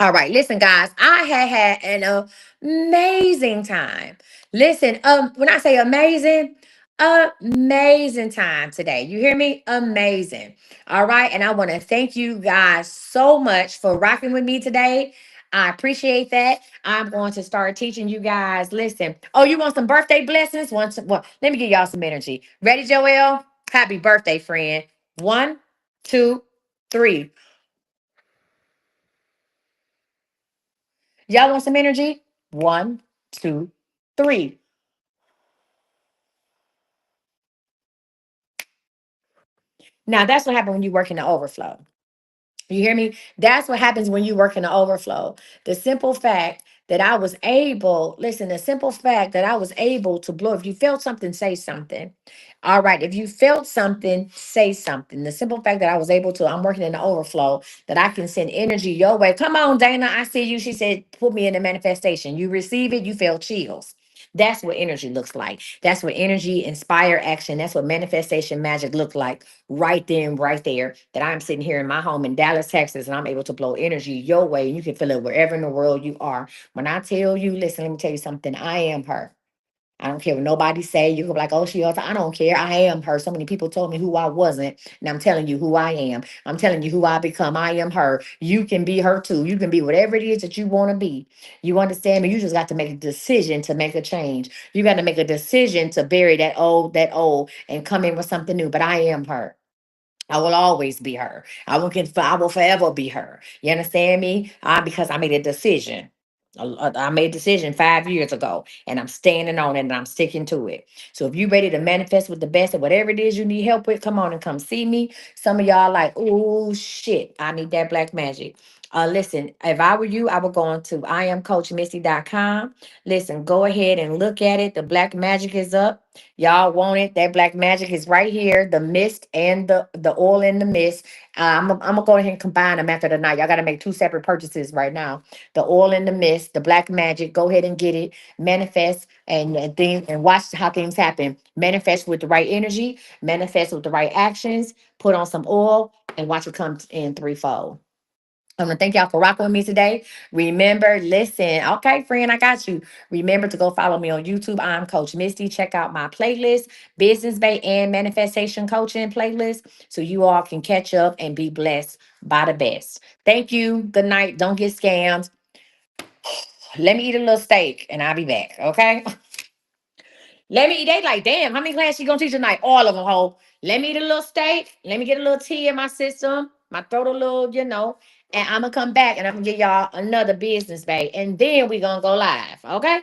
All right, listen, guys. I had an amazing time. Listen, when I say amazing, amazing time today. You hear me? Amazing. All right, and I want to thank you guys so much for rocking with me today. I appreciate that. I'm going to start teaching you guys. Listen. Oh, you want some birthday blessings? Well, let me give y'all some energy. Ready, Joelle? Happy birthday, friend. One, two, three. Y'all want some energy? One, two, three. Now that's what happened when you work in the overflow. You hear me? That's what happens when you work in the overflow. The simple fact that I was able, listen, the simple fact that I was able to blow. If you felt something, say something. All right. If you felt something, say something. The simple fact that I was able to, I'm working in the overflow, that I can send energy your way. Come on, Dana. I see you. She said, put me in the manifestation. You receive it, you feel chills. That's what energy looks like. That's what energy inspire action. That's what manifestation magic look like right then, right there. That I'm sitting here in my home in Dallas, Texas, and I'm able to blow energy your way. And you can feel it wherever in the world you are. When I tell you, listen, let me tell you something. I am her. I don't care what nobody say. You can be like, oh, I don't care. I am her. So many people told me who I wasn't. And I'm telling you who I am. I'm telling you who I become. I am her. You can be her too. You can be whatever it is that you want to be. You understand me? You just got to make a decision to make a change. You got to make a decision to bury that old, and come in with something new. But I am her. I will always be her. I will forever be her. You understand me? Because I made a decision. I made a decision 5 years ago, and I'm standing on it, and I'm sticking to it. So if you're ready to manifest with the best of whatever it is you need help with, come on and come see me. Some of y'all like, oh shit, I need that black magic. Listen, if I were you, I would go on to iamcoachmissy.com. Listen, go ahead and look at it. The black magic is up. Y'all want it? That black magic is right here. The mist and the oil in the mist. I'm gonna go ahead and combine them after the night. Y'all got to make two separate purchases right now. The oil in the mist, the black magic. Go ahead and get it. Manifest and things, and watch how things happen. Manifest with the right energy. Manifest with the right actions. Put on some oil and watch it come in threefold. I want to thank y'all for rocking with me today. Remember, listen, okay, friend, I got you. Remember to go follow me on YouTube. I'm Coach Misty. Check out my playlist, Business Bay and Manifestation Coaching playlist, so you all can catch up and be blessed by the best. Thank you. Good night. Don't get scammed. Let me eat a little steak and I'll be back. Okay. Let me eat. They like, damn, how many classes you gonna teach tonight? All of them, ho. Let me eat a little steak. Let me get a little tea in my system. My throat a little. And I'm gonna come back and I'm gonna give y'all another business, babe. And then we gonna go live. Okay.